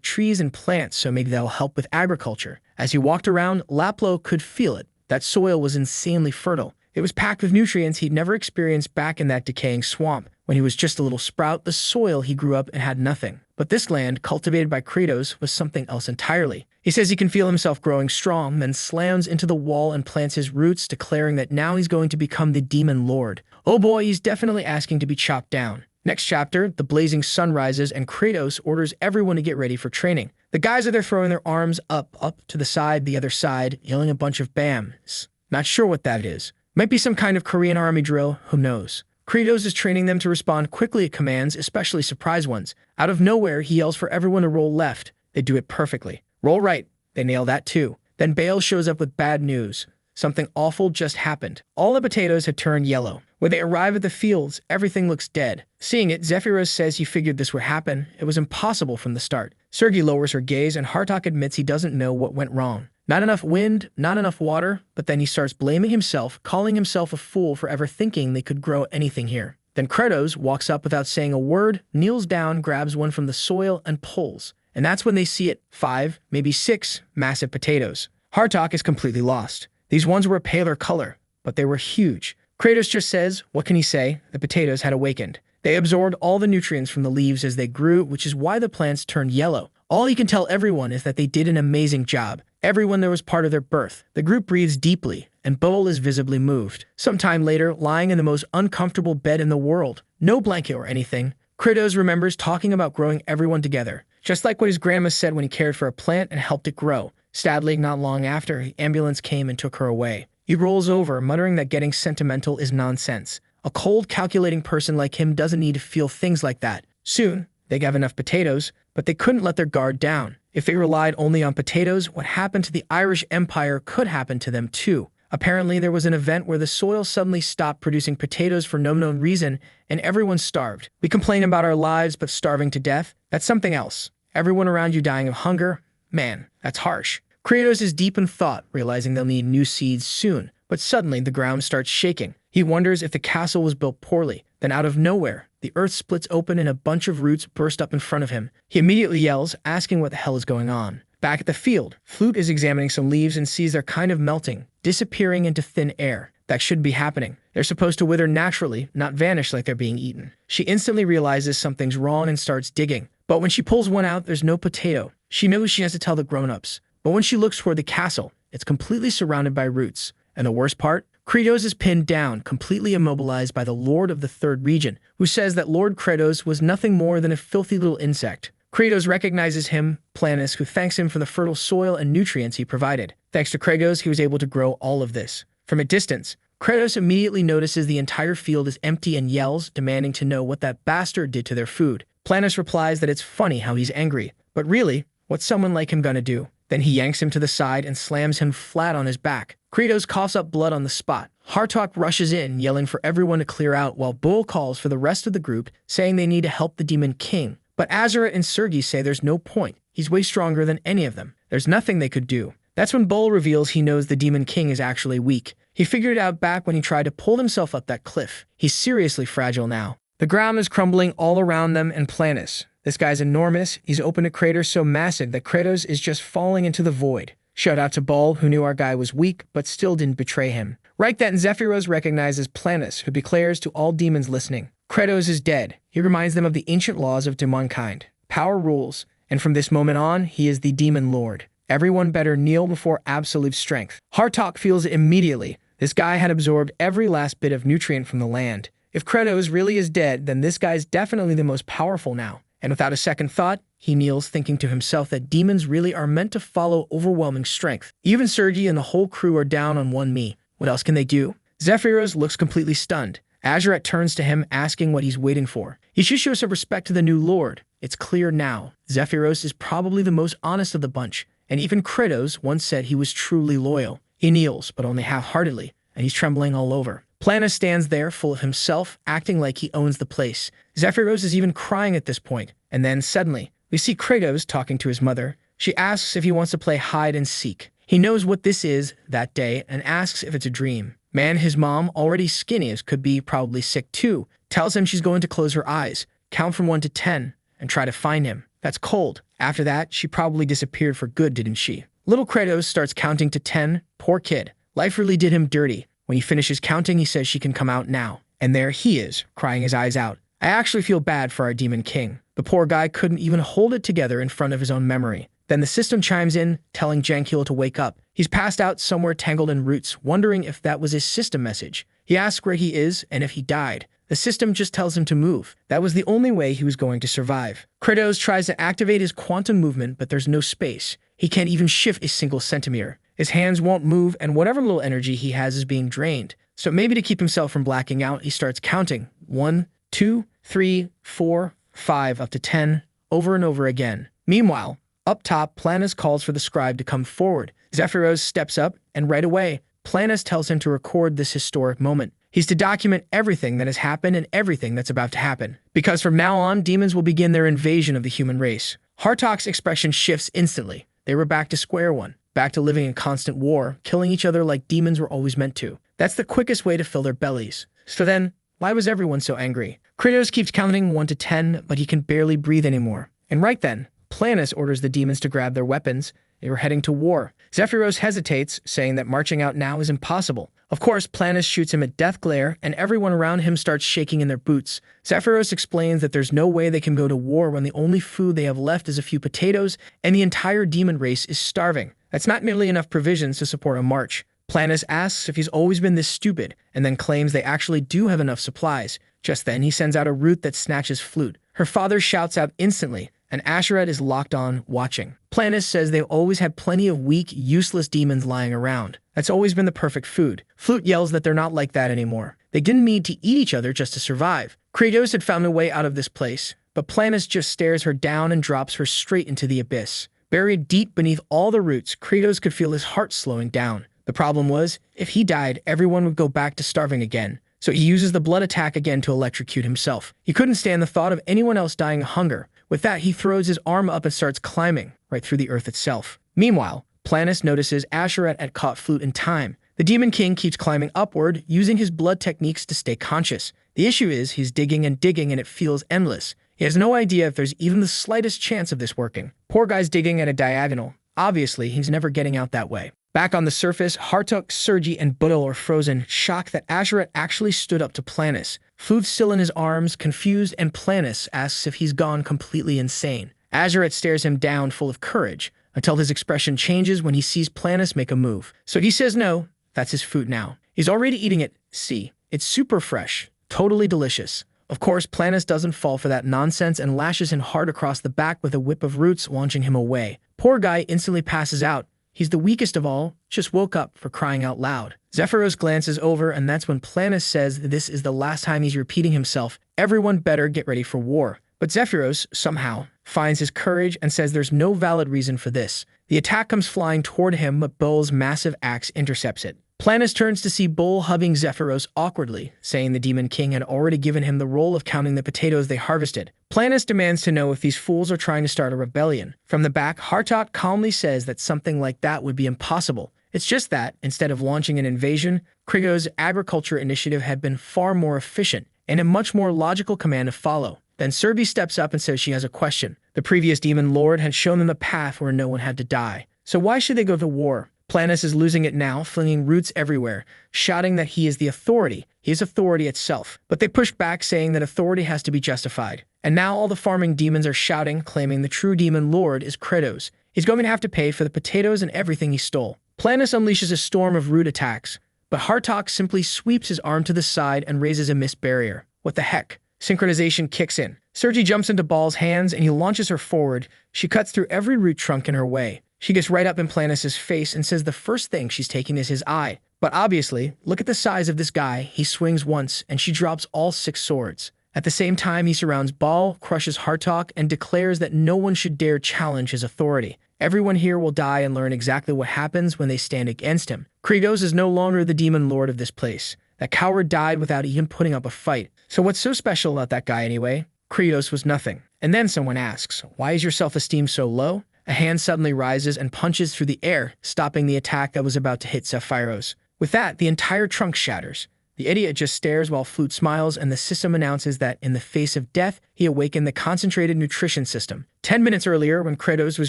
trees and plants, so maybe that'll help with agriculture. As he walked around, Laplo could feel it. That soil was insanely fertile. It was packed with nutrients he'd never experienced back in that decaying swamp. When he was just a little sprout, the soil he grew up in had nothing. But this land, cultivated by Kratos, was something else entirely. He says he can feel himself growing strong, then slams into the wall and plants his roots, declaring that now he's going to become the Demon Lord. Oh boy, he's definitely asking to be chopped down. Next chapter, the blazing sun rises and Kratos orders everyone to get ready for training. The guys are there throwing their arms up to the other side, yelling a bunch of bams. Not sure what that is. Might be some kind of Korean army drill, who knows. Kratos is training them to respond quickly at commands, especially surprise ones. Out of nowhere, he yells for everyone to roll left. They do it perfectly. Roll right. They nail that too. Then Bale shows up with bad news. Something awful just happened. All the potatoes had turned yellow. When they arrive at the fields, everything looks dead. Seeing it, Zephyros says he figured this would happen. It was impossible from the start. Sergi lowers her gaze and Hartok admits he doesn't know what went wrong. Not enough wind, not enough water, but then he starts blaming himself, calling himself a fool for ever thinking they could grow anything here. Then Kratos walks up without saying a word, kneels down, grabs one from the soil, and pulls. And that's when they see it, 5, maybe 6 massive potatoes. Hartok is completely lost. These ones were a paler color, but they were huge. Kratos just says, what can he say? The potatoes had awakened. They absorbed all the nutrients from the leaves as they grew, which is why the plants turned yellow. All he can tell everyone is that they did an amazing job. Everyone there was part of their birth. The group breathes deeply, and Bowl is visibly moved. Sometime later, lying in the most uncomfortable bed in the world, no blanket or anything, Kratos remembers talking about growing everyone together, just like what his grandma said when he cared for a plant and helped it grow. Sadly, not long after, the ambulance came and took her away. He rolls over, muttering that getting sentimental is nonsense. A cold, calculating person like him doesn't need to feel things like that. Soon, they have enough potatoes, but they couldn't let their guard down. If they relied only on potatoes, what happened to the Irish Empire could happen to them too. Apparently, there was an event where the soil suddenly stopped producing potatoes for no known reason, and everyone starved. We complain about our lives, but starving to death? That's something else. Everyone around you dying of hunger? Man, that's harsh. Kratos is deep in thought, realizing they'll need new seeds soon. But suddenly, the ground starts shaking. He wonders if the castle was built poorly. Then out of nowhere, the earth splits open and a bunch of roots burst up in front of him. He immediately yells, asking what the hell is going on. Back at the field, Flute is examining some leaves and sees they're kind of melting, disappearing into thin air. That shouldn't be happening. They're supposed to wither naturally, not vanish like they're being eaten. She instantly realizes something's wrong and starts digging. But when she pulls one out, there's no potato. She knows she has to tell the grown-ups. But when she looks toward the castle, it's completely surrounded by roots. And the worst part? Kratos is pinned down, completely immobilized by the Lord of the Third Region, who says that Lord Kratos was nothing more than a filthy little insect. Kratos recognizes him, Planus, who thanks him for the fertile soil and nutrients he provided. Thanks to Kratos, he was able to grow all of this. From a distance, Kratos immediately notices the entire field is empty and yells, demanding to know what that bastard did to their food. Planus replies that it's funny how he's angry, but really, what's someone like him gonna do? Then he yanks him to the side and slams him flat on his back. Kratos coughs up blood on the spot. Hartok rushes in, yelling for everyone to clear out, while Bull calls for the rest of the group, saying they need to help the Demon King. But Asura and Sergi say there's no point. He's way stronger than any of them. There's nothing they could do. That's when Bull reveals he knows the Demon King is actually weak. He figured it out back when he tried to pull himself up that cliff. He's seriously fragile now. The ground is crumbling all around them and Planus. This guy's enormous. He's opened a crater so massive that Kratos is just falling into the void. Shout out to Ball, who knew our guy was weak, but still didn't betray him. Right then, Zephyros recognizes Planus, who declares to all demons listening, Kratos is dead. He reminds them of the ancient laws of demonkind. Power rules, and from this moment on, he is the Demon Lord. Everyone better kneel before absolute strength. Hartok feels it immediately. This guy had absorbed every last bit of nutrient from the land. If Kratos really is dead, then this guy's definitely the most powerful now. And without a second thought, he kneels, thinking to himself that demons really are meant to follow overwhelming strength. Even Sergi and the whole crew are down on one knee. What else can they do? Zephyros looks completely stunned. Azuret turns to him, asking what he's waiting for. He should show some respect to the new lord. It's clear now. Zephyros is probably the most honest of the bunch, and even Kratos once said he was truly loyal. He kneels, but only half-heartedly, and he's trembling all over. Planus stands there, full of himself, acting like he owns the place. Zephyros is even crying at this point, and then, suddenly, we see Kratos talking to his mother. She asks if he wants to play hide and seek. He knows what this is that day and asks if it's a dream. Man, his mom, already skinny as could be, probably sick too, tells him she's going to close her eyes, count from 1 to 10, and try to find him. That's cold. After that, she probably disappeared for good, didn't she? Little Kratos starts counting to 10. Poor kid. Life really did him dirty. When he finishes counting, he says she can come out now. And there he is, crying his eyes out. I actually feel bad for our Demon King. The poor guy couldn't even hold it together in front of his own memory. Then the system chimes in, telling Jankil to wake up. He's passed out somewhere tangled in roots, wondering if that was his system message. He asks where he is and if he died. The system just tells him to move. That was the only way he was going to survive. Kratos tries to activate his quantum movement, but there's no space. He can't even shift a single centimeter. His hands won't move, and whatever little energy he has is being drained. So maybe to keep himself from blacking out, he starts counting. 1, 2, 3, 4, 5, up to 10, over and over again. Meanwhile, up top, Planus calls for the scribe to come forward. Zephyros steps up, and right away, Planus tells him to record this historic moment. He's to document everything that has happened and everything that's about to happen. Because from now on, demons will begin their invasion of the human race. Hartok's expression shifts instantly. They were back to square one. Back to living in constant war, killing each other like demons were always meant to. That's the quickest way to fill their bellies. So then, why was everyone so angry? Kratos keeps counting 1 to 10, but he can barely breathe anymore. And right then, Planus orders the demons to grab their weapons. They were heading to war. Zephyros hesitates, saying that marching out now is impossible. Of course, Planus shoots him a death glare, and everyone around him starts shaking in their boots. Zephyros explains that there's no way they can go to war when the only food they have left is a few potatoes, and the entire demon race is starving. That's not nearly enough provisions to support a march. Planus asks if he's always been this stupid, and then claims they actually do have enough supplies. Just then, he sends out a root that snatches Flute. Her father shouts out instantly, and Asura is locked on, watching. Planus says they've always had plenty of weak, useless demons lying around. That's always been the perfect food. Flute yells that they're not like that anymore. They didn't need to eat each other just to survive. Kratos had found a way out of this place, but Planus just stares her down and drops her straight into the abyss. Buried deep beneath all the roots, Kratos could feel his heart slowing down. The problem was, if he died, everyone would go back to starving again. So he uses the blood attack again to electrocute himself. He couldn't stand the thought of anyone else dying of hunger. With that, he throws his arm up and starts climbing, right through the earth itself. Meanwhile, Planus notices Asura had caught Flute in time. The Demon King keeps climbing upward, using his blood techniques to stay conscious. The issue is, he's digging and it feels endless. He has no idea if there's even the slightest chance of this working. Poor guy's digging at a diagonal. Obviously, he's never getting out that way. Back on the surface, Hartuk, Sergi, and Budil are frozen, shocked that Asura actually stood up to Planus. Flute's still in his arms, confused, and Planus asks if he's gone completely insane. Asura stares him down, full of courage, until his expression changes when he sees Planus make a move. So he says no, that's his food now. He's already eating it. See, it's super fresh, totally delicious. Of course, Planus doesn't fall for that nonsense and lashes him hard across the back with a whip of roots, launching him away. Poor guy instantly passes out. He's the weakest of all, just woke up, for crying out loud. Zephyros glances over, and that's when Planus says that this is the last time he's repeating himself. Everyone better get ready for war. But Zephyros, somehow, finds his courage and says there's no valid reason for this. The attack comes flying toward him, but Bull's massive axe intercepts it. Planus turns to see Bull hugging Zephyros awkwardly, saying the Demon King had already given him the role of counting the potatoes they harvested. Planus demands to know if these fools are trying to start a rebellion. From the back, Hartot calmly says that something like that would be impossible. It's just that, instead of launching an invasion, Krigo's agriculture initiative had been far more efficient, and a much more logical command to follow. Then Serbi steps up and says she has a question. The previous Demon Lord had shown them a path where no one had to die. So why should they go to war? Planus is losing it now, flinging roots everywhere, shouting that he is the authority. He is authority itself. But they pushed back, saying that authority has to be justified. And now all the farming demons are shouting, claiming the true Demon Lord is Kratos. He's going to have to pay for the potatoes and everything he stole. Planus unleashes a storm of root attacks, but Hartok simply sweeps his arm to the side and raises a mist barrier. What the heck? Synchronization kicks in. Sergi jumps into Ball's hands and he launches her forward. She cuts through every root trunk in her way. She gets right up in Planus' face and says the first thing she's taking is his eye. But obviously, look at the size of this guy. He swings once and she drops all 6 swords. At the same time, he surrounds Ball, crushes Hartok, and declares that no one should dare challenge his authority. Everyone here will die and learn exactly what happens when they stand against him. Kratos is no longer the Demon Lord of this place. That coward died without even putting up a fight. So what's so special about that guy anyway? Kratos was nothing. And then someone asks, why is your self-esteem so low? A hand suddenly rises and punches through the air, stopping the attack that was about to hit Zephyros. With that, the entire trunk shatters. The idiot just stares while Flute smiles, and the system announces that, in the face of death, he awakened the concentrated nutrition system. 10 minutes earlier, when Kratos was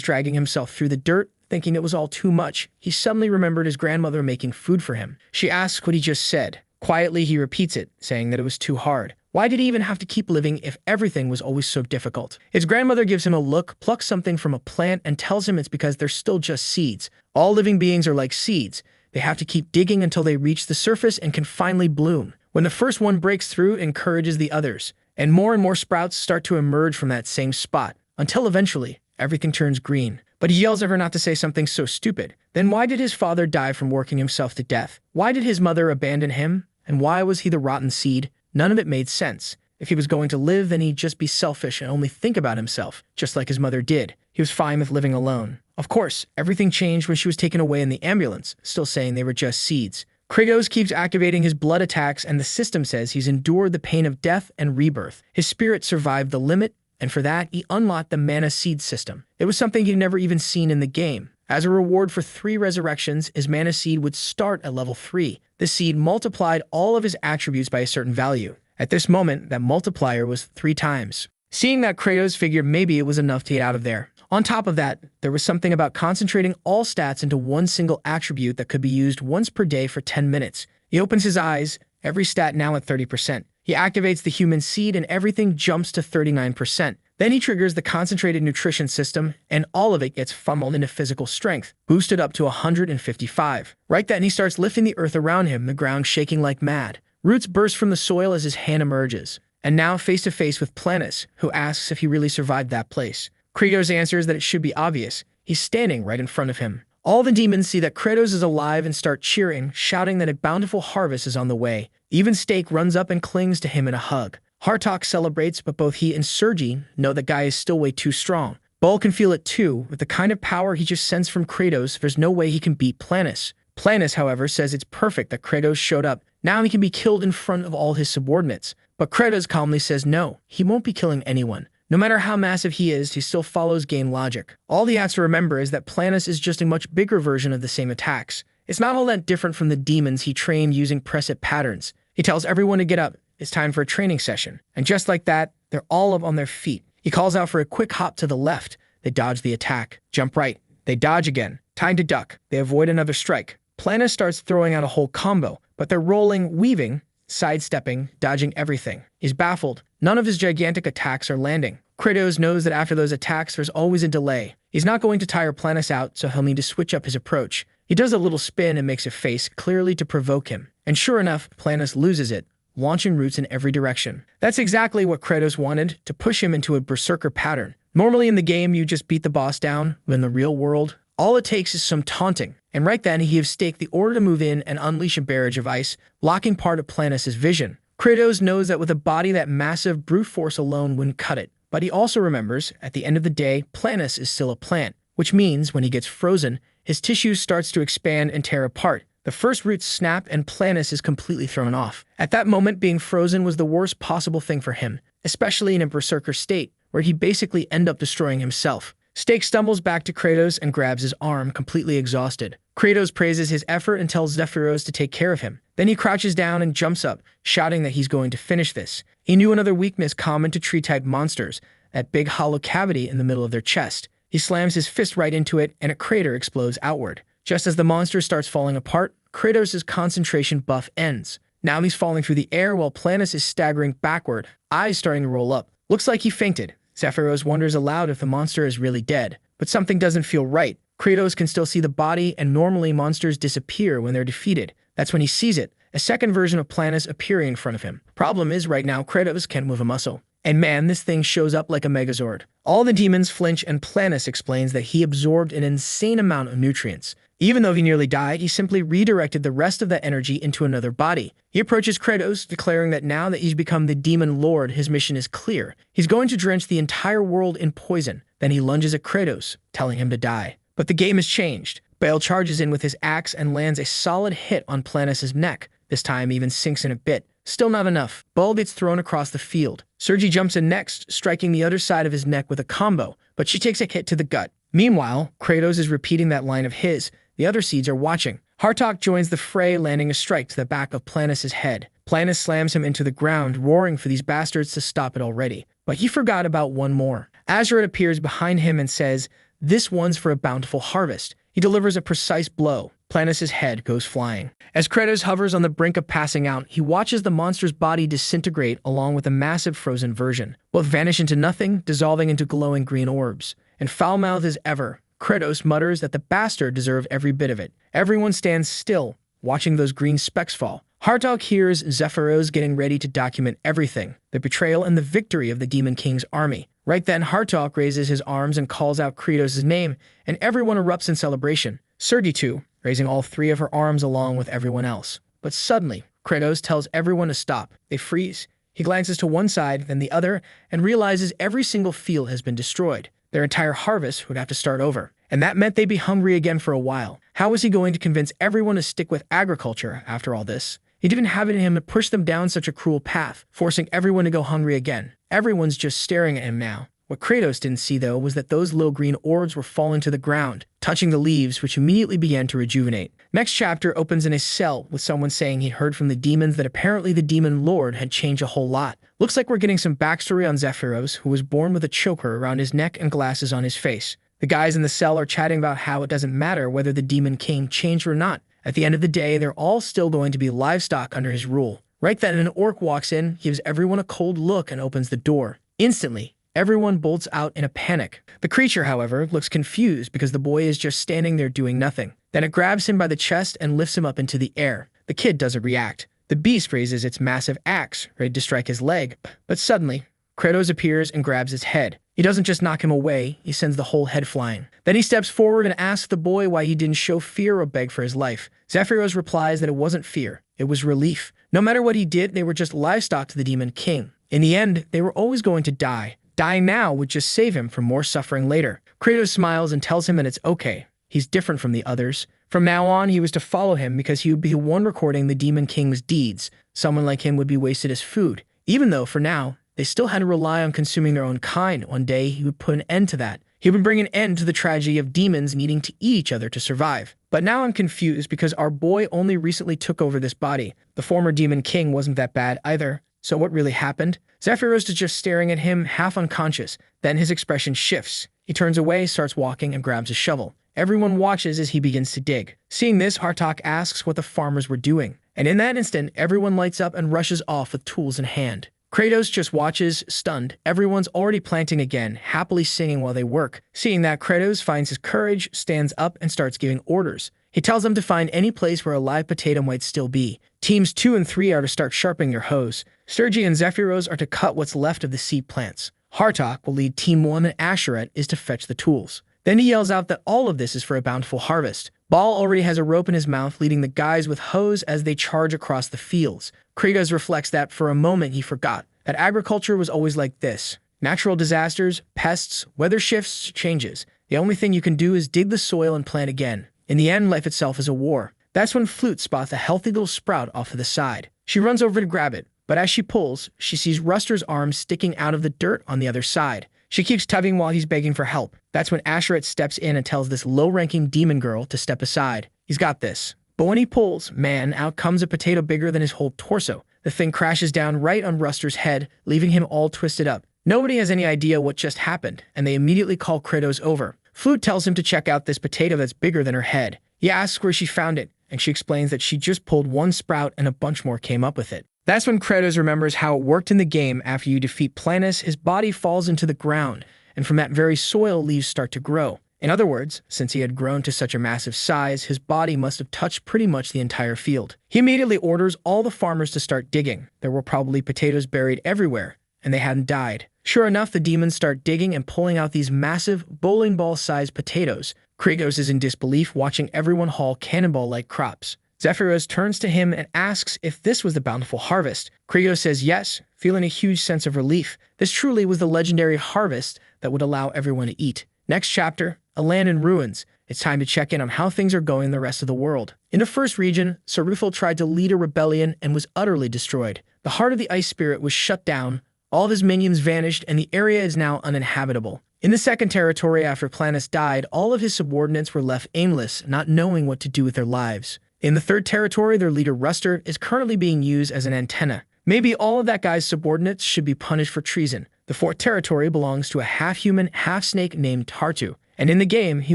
dragging himself through the dirt, thinking it was all too much, he suddenly remembered his grandmother making food for him. She asks what he just said. Quietly, he repeats it, saying that it was too hard. Why did he even have to keep living if everything was always so difficult? His grandmother gives him a look, plucks something from a plant, and tells him it's because they're still just seeds. All living beings are like seeds. They have to keep digging until they reach the surface and can finally bloom. When the first one breaks through, it encourages the others. And more sprouts start to emerge from that same spot, until eventually, everything turns green. But he yells at her not to say something so stupid. Then why did his father die from working himself to death? Why did his mother abandon him? And why was he the rotten seed? None of it made sense. If he was going to live, then he'd just be selfish and only think about himself, just like his mother did. He was fine with living alone. Of course, everything changed when she was taken away in the ambulance, still saying they were just seeds. Kratos keeps activating his blood attacks, and the system says he's endured the pain of death and rebirth. His spirit survived the limit, and for that, he unlocked the mana seed system. It was something he'd never even seen in the game. As a reward for 3 resurrections, his mana seed would start at level 3. This seed multiplied all of his attributes by a certain value. At this moment, that multiplier was 3 times. Seeing that, Kratos figured maybe it was enough to get out of there. On top of that, there was something about concentrating all stats into one single attribute that could be used once per day for 10 minutes. He opens his eyes, every stat now at 30%. He activates the human seed and everything jumps to 39%. Then he triggers the concentrated nutrition system, and all of it gets funneled into physical strength, boosted up to 155. Right then, he starts lifting the earth around him, the ground shaking like mad. Roots burst from the soil as his hand emerges. And now face to face with Planus, who asks if he really survived that place. Kratos answers that it should be obvious. He's standing right in front of him. All the demons see that Kratos is alive and start cheering, shouting that a bountiful harvest is on the way. Even Stake runs up and clings to him in a hug. Hartok celebrates, but both he and Sergi know that Guy is still way too strong. Bull can feel it too. With the kind of power he just sensed from Kratos, there's no way he can beat Planus. Planus, however, says it's perfect that Kratos showed up. Now he can be killed in front of all his subordinates. But Kratos calmly says no, he won't be killing anyone. No matter how massive he is, he still follows game logic. All he has to remember is that Planus is just a much bigger version of the same attacks. It's not all that different from the demons he trained using press-it patterns. He tells everyone to get up. It's time for a training session. And just like that, they're all up on their feet. He calls out for a quick hop to the left. They dodge the attack. Jump right. They dodge again. Time to duck. They avoid another strike. Planus starts throwing out a whole combo, but they're rolling, weaving, sidestepping, dodging everything. He's baffled. None of his gigantic attacks are landing. Kratos knows that after those attacks, there's always a delay. He's not going to tire Planus out, so he'll need to switch up his approach. He does a little spin and makes a face, clearly to provoke him. And sure enough, Planus loses it, launching roots in every direction. That's exactly what Kratos wanted, to push him into a berserker pattern. Normally in the game, you just beat the boss down, but in the real world, all it takes is some taunting. And right then, he gives Stake the order to move in and unleash a barrage of ice, blocking part of Planus' vision. Kratos knows that with a body that massive, brute force alone wouldn't cut it. But he also remembers, at the end of the day, Planus is still a plant, which means when he gets frozen, his tissue starts to expand and tear apart. The first roots snap and Planus is completely thrown off. At that moment, being frozen was the worst possible thing for him, especially in a berserker state, where he basically end up destroying himself. Stake stumbles back to Kratos and grabs his arm, completely exhausted. Kratos praises his effort and tells Zephyros to take care of him. Then he crouches down and jumps up, shouting that he's going to finish this. He knew another weakness common to tree-type monsters, that big hollow cavity in the middle of their chest. He slams his fist right into it, and a crater explodes outward. Just as the monster starts falling apart, Kratos' concentration buff ends. Now he's falling through the air while Planus is staggering backward, eyes starting to roll up. Looks like he fainted. Zephyros wonders aloud if the monster is really dead, but something doesn't feel right. Kratos can still see the body, and normally monsters disappear when they're defeated. That's when he sees it, a second version of Planus appearing in front of him. Problem is, right now, Kratos can't move a muscle. And man, this thing shows up like a Megazord. All the demons flinch, and Planus explains that he absorbed an insane amount of nutrients. Even though he nearly died, he simply redirected the rest of that energy into another body. He approaches Kratos, declaring that now that he's become the demon lord, his mission is clear. He's going to drench the entire world in poison. Then he lunges at Kratos, telling him to die. But the game has changed. Bale charges in with his axe and lands a solid hit on Planus' neck. This time even sinks in a bit. Still not enough. Bull gets thrown across the field. Sergi jumps in next, striking the other side of his neck with a combo, but she takes a hit to the gut. Meanwhile, Kratos is repeating that line of his. The other seeds are watching. Hartok joins the fray, landing a strike to the back of Planus' head. Planus slams him into the ground, roaring for these bastards to stop it already. But he forgot about one more. Asura appears behind him and says, "This one's for a bountiful harvest." He delivers a precise blow. Planus' head goes flying. As Kratos hovers on the brink of passing out, he watches the monster's body disintegrate along with a massive frozen version. Both vanish into nothing, dissolving into glowing green orbs. And foul-mouthed as ever, Kratos mutters that the bastard deserved every bit of it. Everyone stands still, watching those green specks fall. Hartok hears Zephyros getting ready to document everything, the betrayal and the victory of the Demon King's army. Right then, Hartok raises his arms and calls out Kratos' name, and everyone erupts in celebration. Sergi too, raising all three of her arms along with everyone else. But suddenly, Kratos tells everyone to stop. They freeze. He glances to one side, then the other, and realizes every single field has been destroyed. Their entire harvest would have to start over. And that meant they'd be hungry again for a while. How was he going to convince everyone to stick with agriculture after all this? He didn't have it in him to push them down such a cruel path, forcing everyone to go hungry again. Everyone's just staring at him now. What Kratos didn't see, though, was that those little green orbs were falling to the ground, touching the leaves, which immediately began to rejuvenate. Next chapter opens in a cell with someone saying he heard from the demons that apparently the demon lord had changed a whole lot. Looks like we're getting some backstory on Zephyros, who was born with a choker around his neck and glasses on his face. The guys in the cell are chatting about how it doesn't matter whether the Demon King changed or not. At the end of the day, they're all still going to be livestock under his rule. Right then, an orc walks in, gives everyone a cold look, and opens the door. Instantly, everyone bolts out in a panic. The creature, however, looks confused because the boy is just standing there doing nothing. Then it grabs him by the chest and lifts him up into the air. The kid doesn't react. The beast raises its massive axe, ready to strike his leg, but suddenly, Kratos appears and grabs his head. He doesn't just knock him away, he sends the whole head flying. Then he steps forward and asks the boy why he didn't show fear or beg for his life. Zephyros replies that it wasn't fear, it was relief. No matter what he did, they were just livestock to the Demon King. In the end, they were always going to die. Dying now would just save him from more suffering later. Kratos smiles and tells him that it's okay. He's different from the others. From now on, he was to follow him because he would be the one recording the Demon King's deeds. Someone like him would be wasted as food. Even though, for now, they still had to rely on consuming their own kind. One day, he would put an end to that. He would bring an end to the tragedy of demons needing to eat each other to survive. But now I'm confused because our boy only recently took over this body. The former Demon King wasn't that bad either. So what really happened? Zephyros is just staring at him, half unconscious. Then his expression shifts. He turns away, starts walking, and grabs a shovel. Everyone watches as he begins to dig. Seeing this, Hartok asks what the farmers were doing. And in that instant, everyone lights up and rushes off with tools in hand. Kratos just watches, stunned. Everyone's already planting again, happily singing while they work. Seeing that, Kratos finds his courage, stands up, and starts giving orders. He tells them to find any place where a live potato might still be. Teams 2 and 3 are to start sharpening their hoes. Sergi and Zephyros are to cut what's left of the seed plants. Hartok will lead Team 1 and Asura is to fetch the tools. Then he yells out that all of this is for a bountiful harvest. Ball already has a rope in his mouth, leading the guys with hoes as they charge across the fields. Kratos reflects that for a moment he forgot that agriculture was always like this. Natural disasters, pests, weather shifts, changes. The only thing you can do is dig the soil and plant again. In the end, life itself is a war. That's when Flute spots a healthy little sprout off to the side. She runs over to grab it, but as she pulls, she sees Ruster's arm sticking out of the dirt on the other side. She keeps tugging while he's begging for help. That's when Asura steps in and tells this low-ranking demon girl to step aside. He's got this. But when he pulls, man, out comes a potato bigger than his whole torso. The thing crashes down right on Ruster's head, leaving him all twisted up. Nobody has any idea what just happened, and they immediately call Kratos over. Flute tells him to check out this potato that's bigger than her head. He asks where she found it, and she explains that she just pulled one sprout and a bunch more came up with it. That's when Kratos remembers how it worked in the game. After you defeat Planus, his body falls into the ground, and from that very soil, leaves start to grow. In other words, since he had grown to such a massive size, his body must have touched pretty much the entire field. He immediately orders all the farmers to start digging. There were probably potatoes buried everywhere, and they hadn't died. Sure enough, the demons start digging and pulling out these massive, bowling ball-sized potatoes. Kratos is in disbelief, watching everyone haul cannonball-like crops. Zephyros turns to him and asks if this was the bountiful harvest. Kratos says yes, feeling a huge sense of relief. This truly was the legendary harvest that would allow everyone to eat. Next chapter, a land in ruins. It's time to check in on how things are going in the rest of the world. In the first region, Saruthel tried to lead a rebellion and was utterly destroyed. The heart of the ice spirit was shut down, all of his minions vanished, and the area is now uninhabitable. In the second territory, after Planus died, all of his subordinates were left aimless, not knowing what to do with their lives. In the third territory, their leader Ruster is currently being used as an antenna. Maybe all of that guy's subordinates should be punished for treason. The fourth territory belongs to a half-human, half-snake named Tartu, and in the game, he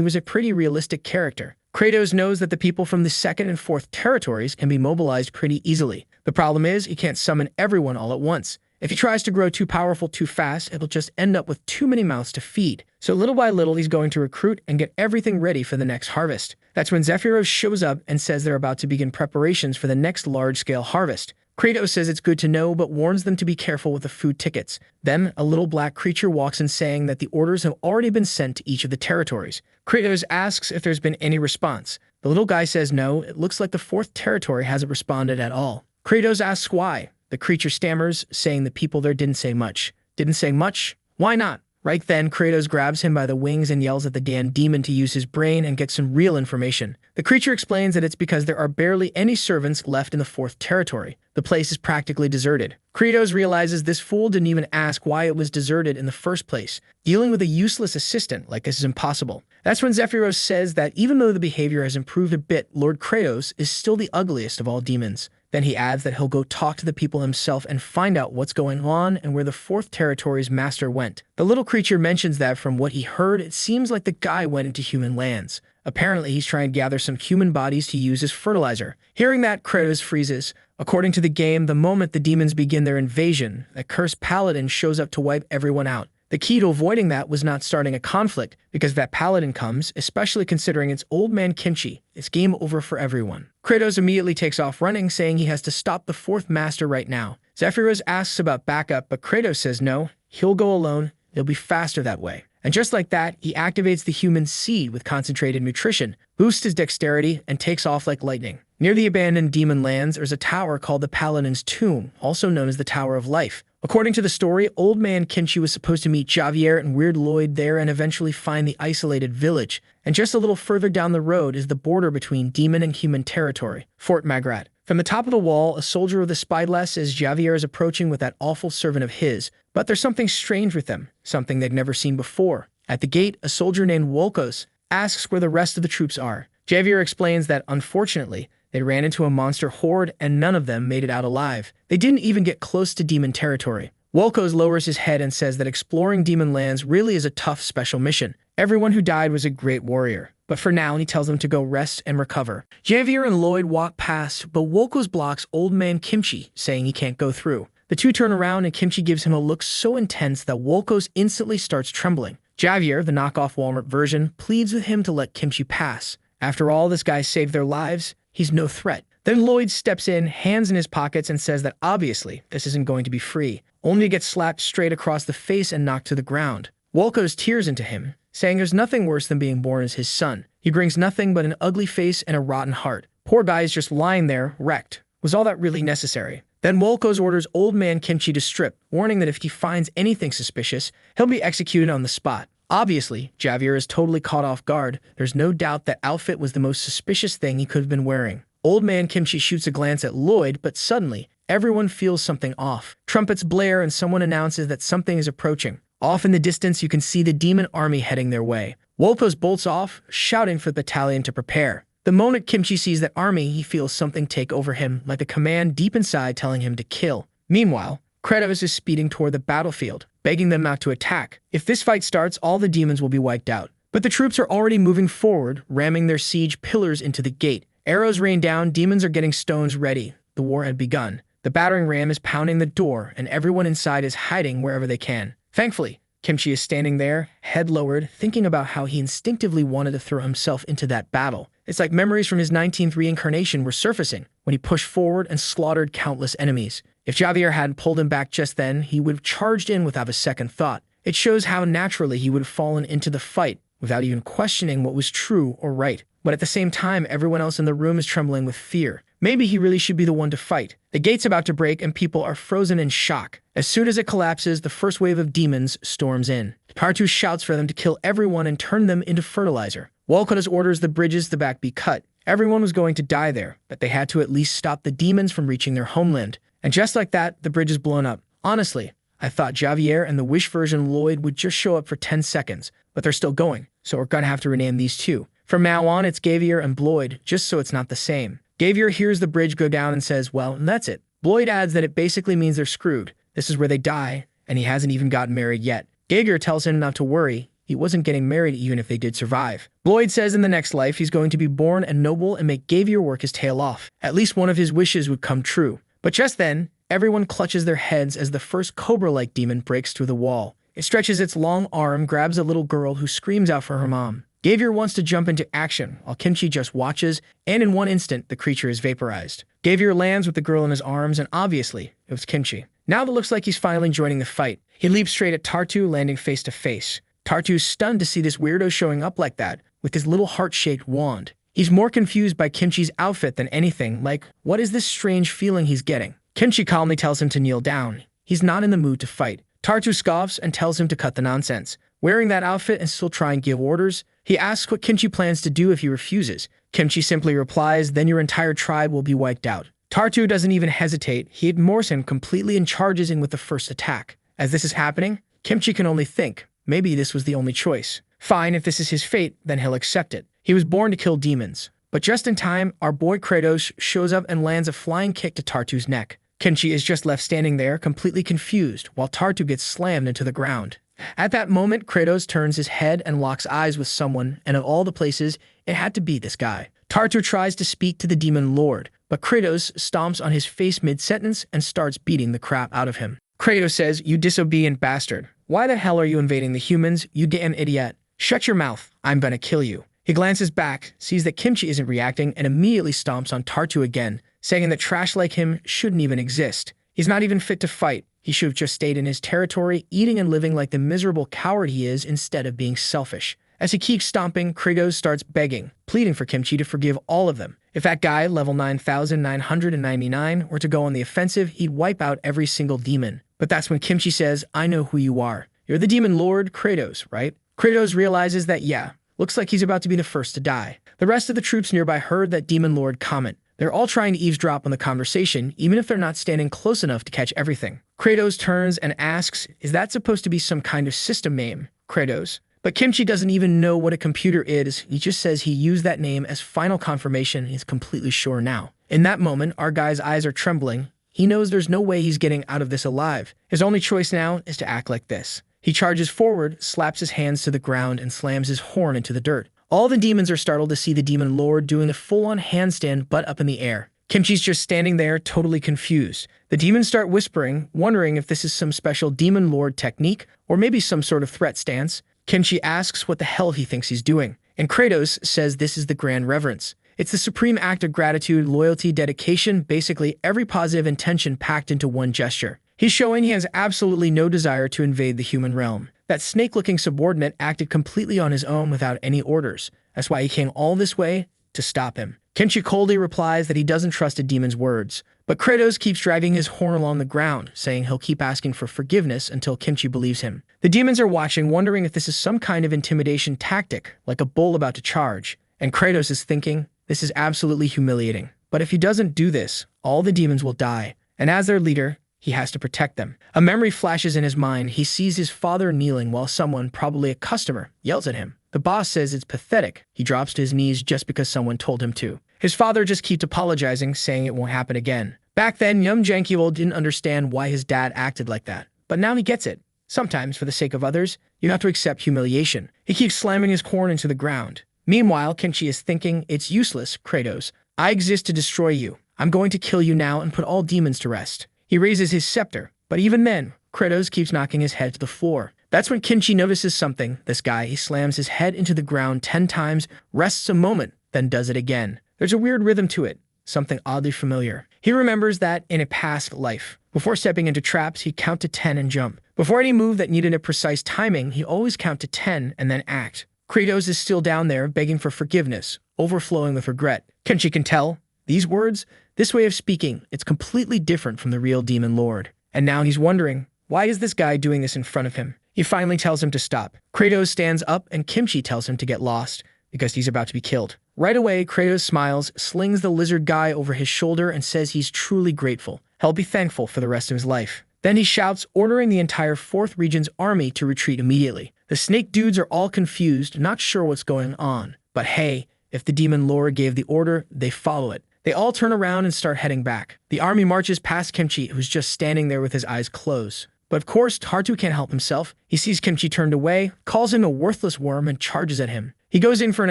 was a pretty realistic character. Kratos knows that the people from the second and fourth territories can be mobilized pretty easily. The problem is, he can't summon everyone all at once. If he tries to grow too powerful too fast, it'll just end up with too many mouths to feed. So little by little, he's going to recruit and get everything ready for the next harvest. That's when Zephyros shows up and says they're about to begin preparations for the next large-scale harvest. Kratos says it's good to know, but warns them to be careful with the food tickets. Then, a little black creature walks in saying that the orders have already been sent to each of the territories. Kratos asks if there's been any response. The little guy says no, it looks like the fourth territory hasn't responded at all. Kratos asks why. The creature stammers, saying the people there didn't say much. Didn't say much? Why not? Right then, Kratos grabs him by the wings and yells at the damn demon to use his brain and get some real information. The creature explains that it's because there are barely any servants left in the fourth territory. The place is practically deserted. Kratos realizes this fool didn't even ask why it was deserted in the first place. Dealing with a useless assistant like this is impossible. That's when Zephyros says that even though the behavior has improved a bit, Lord Kratos is still the ugliest of all demons. Then he adds that he'll go talk to the people himself and find out what's going on and where the fourth territory's master went. The little creature mentions that from what he heard, it seems like the guy went into human lands. Apparently, he's trying to gather some human bodies to use as fertilizer. Hearing that, Kratos freezes. According to the game, the moment the demons begin their invasion, a cursed paladin shows up to wipe everyone out. The key to avoiding that was not starting a conflict, because if that paladin comes, especially considering it's old man Kimchi, it's game over for everyone. Kratos immediately takes off running, saying he has to stop the fourth master right now. Zephyros asks about backup, but Kratos says no, he'll go alone, it'll be faster that way. And just like that, he activates the human seed with concentrated nutrition, boosts his dexterity, and takes off like lightning. Near the abandoned demon lands, there's a tower called the Paladin's Tomb, also known as the Tower of Life. According to the story, old man Kimchi was supposed to meet Javier and Weird Lloyd there and eventually find the isolated village. And just a little further down the road is the border between demon and human territory, Fort Magrat. From the top of the wall, a soldier of the spyglass says Javier is approaching with that awful servant of his, but there's something strange with them, something they'd never seen before. At the gate, a soldier named Wolkos asks where the rest of the troops are. Javier explains that, unfortunately, they ran into a monster horde and none of them made it out alive. They didn't even get close to demon territory. Wolkos lowers his head and says that exploring demon lands really is a tough special mission. Everyone who died was a great warrior. But for now, he tells them to go rest and recover. Javier and Lloyd walk past, but Wolkos blocks old man Kimchi, saying he can't go through. The two turn around and Kimchi gives him a look so intense that Wolkos instantly starts trembling. Javier, the knockoff Walmart version, pleads with him to let Kimchi pass. After all, this guy saved their lives. He's no threat. Then Lloyd steps in, hands in his pockets, and says that obviously this isn't going to be free, only to get slapped straight across the face and knocked to the ground. Wolkos tears into him, saying there's nothing worse than being born as his son. He brings nothing but an ugly face and a rotten heart. Poor guy is just lying there, wrecked. Was all that really necessary? Then Wolkos orders old man Kimchi to strip, warning that if he finds anything suspicious, he'll be executed on the spot. Obviously, Javier is totally caught off guard. There's no doubt that outfit was the most suspicious thing he could have been wearing. Old man Kimchi shoots a glance at Lloyd, but suddenly, everyone feels something off. Trumpets blare and someone announces that something is approaching. Off in the distance, you can see the demon army heading their way. Wolkos bolts off, shouting for the battalion to prepare. The moment Kimchi sees that army, he feels something take over him, like a command deep inside telling him to kill. Meanwhile, Kratos is speeding toward the battlefield, begging them not to attack. If this fight starts, all the demons will be wiped out. But the troops are already moving forward, ramming their siege pillars into the gate. Arrows rain down, demons are getting stones ready. The war had begun. The battering ram is pounding the door, and everyone inside is hiding wherever they can. Thankfully, Kimchi is standing there, head lowered, thinking about how he instinctively wanted to throw himself into that battle. It's like memories from his 19th reincarnation were surfacing when he pushed forward and slaughtered countless enemies. If Javier hadn't pulled him back just then, he would have charged in without a second thought. It shows how naturally he would have fallen into the fight without even questioning what was true or right. But at the same time, everyone else in the room is trembling with fear. Maybe he really should be the one to fight. The gate's about to break and people are frozen in shock. As soon as it collapses, the first wave of demons storms in. Tartu shouts for them to kill everyone and turn them into fertilizer. Wolkos orders the bridges to back be cut. Everyone was going to die there, but they had to at least stop the demons from reaching their homeland. And just like that, the bridge is blown up. Honestly, I thought Javier and the Wish version Lloyd would just show up for 10 seconds, but they're still going, so we're gonna have to rename these two. From now on, it's Javier and Lloyd, just so it's not the same. Javier hears the bridge go down and says, well, that's it. Lloyd adds that it basically means they're screwed. This is where they die, and he hasn't even gotten married yet. Javier tells him not to worry. He wasn't getting married even if they did survive. Lloyd says in the next life he's going to be born and noble and make Javier work his tail off. At least one of his wishes would come true. But just then, everyone clutches their heads as the first cobra-like demon breaks through the wall. It stretches its long arm, grabs a little girl who screams out for her mom. Javier wants to jump into action, while Kimchi just watches, and in one instant, the creature is vaporized. Javier lands with the girl in his arms, and obviously, it was Kimchi. Now it looks like he's finally joining the fight. He leaps straight at Tartu, landing face to face. Tartu's stunned to see this weirdo showing up like that, with his little heart-shaped wand. He's more confused by Kimchi's outfit than anything, like, what is this strange feeling he's getting? Kimchi calmly tells him to kneel down. He's not in the mood to fight. Tartu scoffs and tells him to cut the nonsense. Wearing that outfit and still try and give orders, he asks what Kimchi plans to do if he refuses. Kimchi simply replies, then your entire tribe will be wiped out. Tartu doesn't even hesitate. He ignores him completely and charges in with the first attack. As this is happening, Kimchi can only think, maybe this was the only choice. Fine, if this is his fate, then he'll accept it. He was born to kill demons. But just in time, our boy Kratos shows up and lands a flying kick to Tartu's neck. Kimchi is just left standing there, completely confused, while Tartu gets slammed into the ground. At that moment, Kratos turns his head and locks eyes with someone, and of all the places, it had to be this guy. Tartu tries to speak to the demon lord, but Kratos stomps on his face mid-sentence and starts beating the crap out of him. Kratos says, "You disobedient bastard. Why the hell are you invading the humans, you damn idiot? Shut your mouth, I'm gonna kill you." He glances back, sees that Kimchi isn't reacting, and immediately stomps on Tartu again, saying that trash like him shouldn't even exist. He's not even fit to fight. He should have just stayed in his territory, eating and living like the miserable coward he is instead of being selfish. As he keeps stomping, Kratos starts begging, pleading for Kimchi to forgive all of them. If that guy, level 9,999, were to go on the offensive, he'd wipe out every single demon. But that's when Kimchi says, "I know who you are. You're the demon lord, Kratos, right?" Kratos realizes that, yeah, looks like he's about to be the first to die. The rest of the troops nearby heard that demon lord comment. They're all trying to eavesdrop on the conversation, even if they're not standing close enough to catch everything. Kratos turns and asks, "Is that supposed to be some kind of system name, Kratos?" But Kimchi doesn't even know what a computer is. He just says he used that name as final confirmation and he's completely sure now. In that moment, our guy's eyes are trembling. He knows there's no way he's getting out of this alive. His only choice now is to act like this. He charges forward, slaps his hands to the ground, and slams his horn into the dirt. All the demons are startled to see the demon lord doing a full-on handstand butt up in the air. Kimchi's just standing there, totally confused. The demons start whispering, wondering if this is some special demon lord technique, or maybe some sort of threat stance. Kimchi asks what the hell he thinks he's doing, and Kratos says this is the grand reverence. It's the supreme act of gratitude, loyalty, dedication, basically every positive intention packed into one gesture. He's showing he has absolutely no desire to invade the human realm. That snake-looking subordinate acted completely on his own without any orders. That's why he came all this way to stop him. Kimchi coldly replies that he doesn't trust a demon's words, but Kratos keeps dragging his horn along the ground, saying he'll keep asking for forgiveness until Kimchi believes him. The demons are watching, wondering if this is some kind of intimidation tactic, like a bull about to charge. And Kratos is thinking, this is absolutely humiliating. But if he doesn't do this, all the demons will die. And as their leader, he has to protect them. A memory flashes in his mind. He sees his father kneeling while someone, probably a customer, yells at him. The boss says it's pathetic. He drops to his knees just because someone told him to. His father just keeps apologizing, saying it won't happen again. Back then, young Jankiel didn't understand why his dad acted like that. But now he gets it. Sometimes, for the sake of others, you have to accept humiliation. He keeps slamming his horn into the ground. Meanwhile, Kimchi is thinking, it's useless, Kratos. I exist to destroy you. I'm going to kill you now and put all demons to rest. He raises his scepter, but even then, Kratos keeps knocking his head to the floor. That's when Kimchi notices something. This guy, he slams his head into the ground 10 times, rests a moment, then does it again. There's a weird rhythm to it, something oddly familiar. He remembers that in a past life, before stepping into traps, he'd count to 10 and jump. Before any move that needed a precise timing, he'd always count to 10 and then act. Kratos is still down there, begging for forgiveness, overflowing with regret. Kimchi can tell, these words, this way of speaking, it's completely different from the real demon lord. And now he's wondering, why is this guy doing this in front of him? He finally tells him to stop. Kratos stands up and Kimchi tells him to get lost, because he's about to be killed. Right away, Kratos smiles, slings the lizard guy over his shoulder and says he's truly grateful. He'll be thankful for the rest of his life. Then he shouts, ordering the entire 4th Region's army to retreat immediately. The snake dudes are all confused, not sure what's going on. But hey, if the demon lord gave the order, they follow it. They all turn around and start heading back. The army marches past Kimchi, who's just standing there with his eyes closed. But of course, Tartu can't help himself. He sees Kimchi turned away, calls him a worthless worm, and charges at him. He goes in for an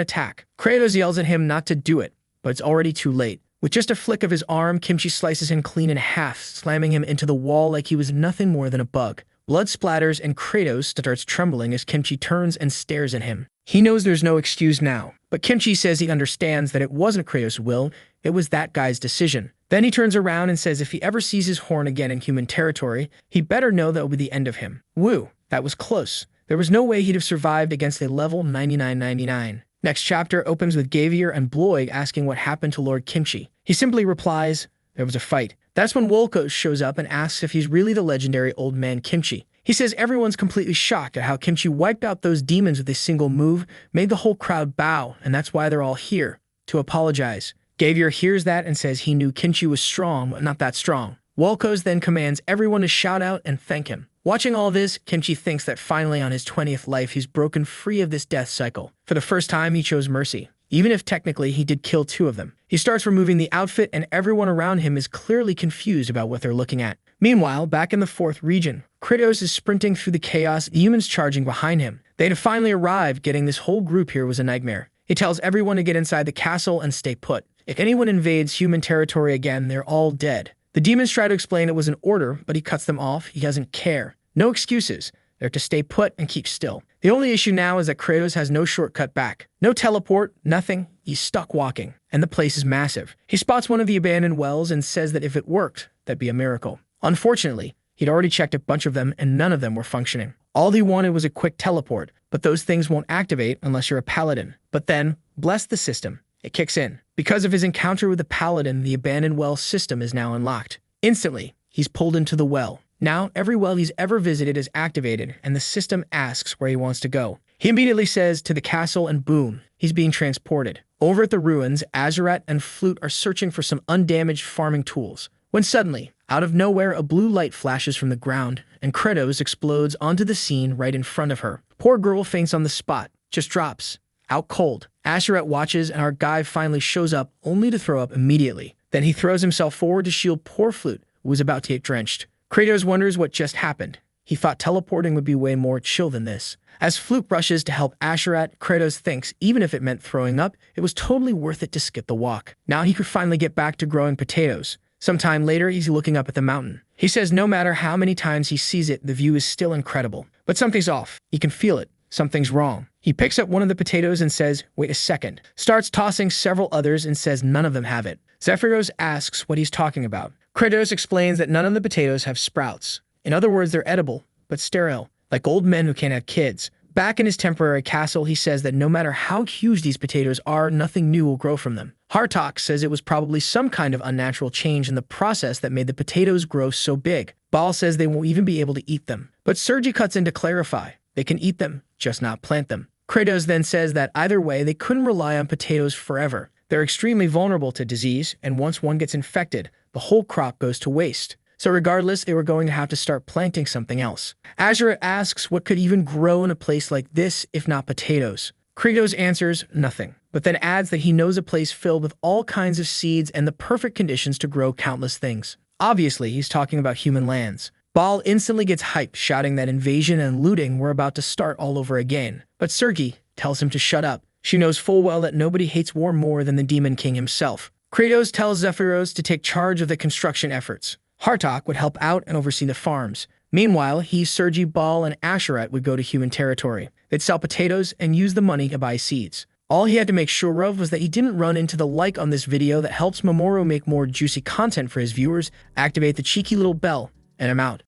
attack. Kratos yells at him not to do it, but it's already too late. With just a flick of his arm, Kimchi slices him clean in half, slamming him into the wall like he was nothing more than a bug. Blood splatters and Kratos starts trembling as Kimchi turns and stares at him. He knows there's no excuse now, but Kimchi says he understands that it wasn't Kratos' will, it was that guy's decision. Then he turns around and says if he ever sees his horn again in human territory, he better know that will be the end of him. Woo, that was close. There was no way he'd have survived against a level 9999. Next chapter opens with Gavier and Bloig asking what happened to Lord Kimchi. He simply replies, there was a fight. That's when Wolkos shows up and asks if he's really the legendary old man Kimchi. He says everyone's completely shocked at how Kimchi wiped out those demons with a single move, made the whole crowd bow, and that's why they're all here, to apologize. Gavier hears that and says he knew Kimchi was strong, but not that strong. Wolkos then commands everyone to shout out and thank him. Watching all this, Kimchi thinks that finally on his 20th life he's broken free of this death cycle. For the first time, he chose mercy, even if technically he did kill 2 of them. He starts removing the outfit and everyone around him is clearly confused about what they're looking at. Meanwhile, back in the 4th region, Kratos is sprinting through the chaos, humans charging behind him. They had finally arrived. Getting this whole group here was a nightmare. He tells everyone to get inside the castle and stay put. If anyone invades human territory again, they're all dead. The demons try to explain it was an order, but he cuts them off. He doesn't care. No excuses. They're to stay put and keep still. The only issue now is that Kratos has no shortcut back. No teleport, nothing. He's stuck walking. And the place is massive. He spots one of the abandoned wells and says that if it worked, that'd be a miracle. Unfortunately, he'd already checked a bunch of them and none of them were functioning. All he wanted was a quick teleport, but those things won't activate unless you're a paladin. But then, bless the system, it kicks in. Because of his encounter with the paladin, the abandoned well system is now unlocked. Instantly, he's pulled into the well. Now, every well he's ever visited is activated, and the system asks where he wants to go. He immediately says to the castle, and boom, he's being transported. Over at the ruins, Asura and Flute are searching for some undamaged farming tools. When suddenly, out of nowhere, a blue light flashes from the ground, and Kratos explodes onto the scene right in front of her. Poor girl faints on the spot, just drops, out cold. Asura watches, and our guy finally shows up, only to throw up immediately. Then he throws himself forward to shield poor Flute, who was about to get drenched. Kratos wonders what just happened. He thought teleporting would be way more chill than this. As Flute rushes to help Asura, Kratos thinks even if it meant throwing up, it was totally worth it to skip the walk. Now he could finally get back to growing potatoes. Sometime later, he's looking up at the mountain. He says no matter how many times he sees it, the view is still incredible. But something's off. He can feel it. Something's wrong. He picks up one of the potatoes and says, wait a second. Starts tossing several others and says none of them have it. Zephyros asks what he's talking about. Kratos explains that none of the potatoes have sprouts. In other words, they're edible, but sterile, like old men who can't have kids. Back in his temporary castle, he says that no matter how huge these potatoes are, nothing new will grow from them. Hartok says it was probably some kind of unnatural change in the process that made the potatoes grow so big. Baal says they won't even be able to eat them. But Sergi cuts in to clarify. They can eat them, just not plant them. Kratos then says that either way, they couldn't rely on potatoes forever. They're extremely vulnerable to disease, and once one gets infected, the whole crop goes to waste. So regardless, they were going to have to start planting something else. Asura asks what could even grow in a place like this if not potatoes. Kratos answers nothing, but then adds that he knows a place filled with all kinds of seeds and the perfect conditions to grow countless things. Obviously, he's talking about human lands. Baal instantly gets hyped, shouting that invasion and looting were about to start all over again. But Sergi tells him to shut up. She knows full well that nobody hates war more than the Demon King himself. Kratos tells Zephyros to take charge of the construction efforts. Hartok would help out and oversee the farms. Meanwhile, he, Sergi, Baal, and Ashurat would go to human territory. They'd sell potatoes and use the money to buy seeds. All he had to make sure of was that he didn't run into the like on this video that helps Mamoru make more juicy content for his viewers, activate the cheeky little bell, and I'm out.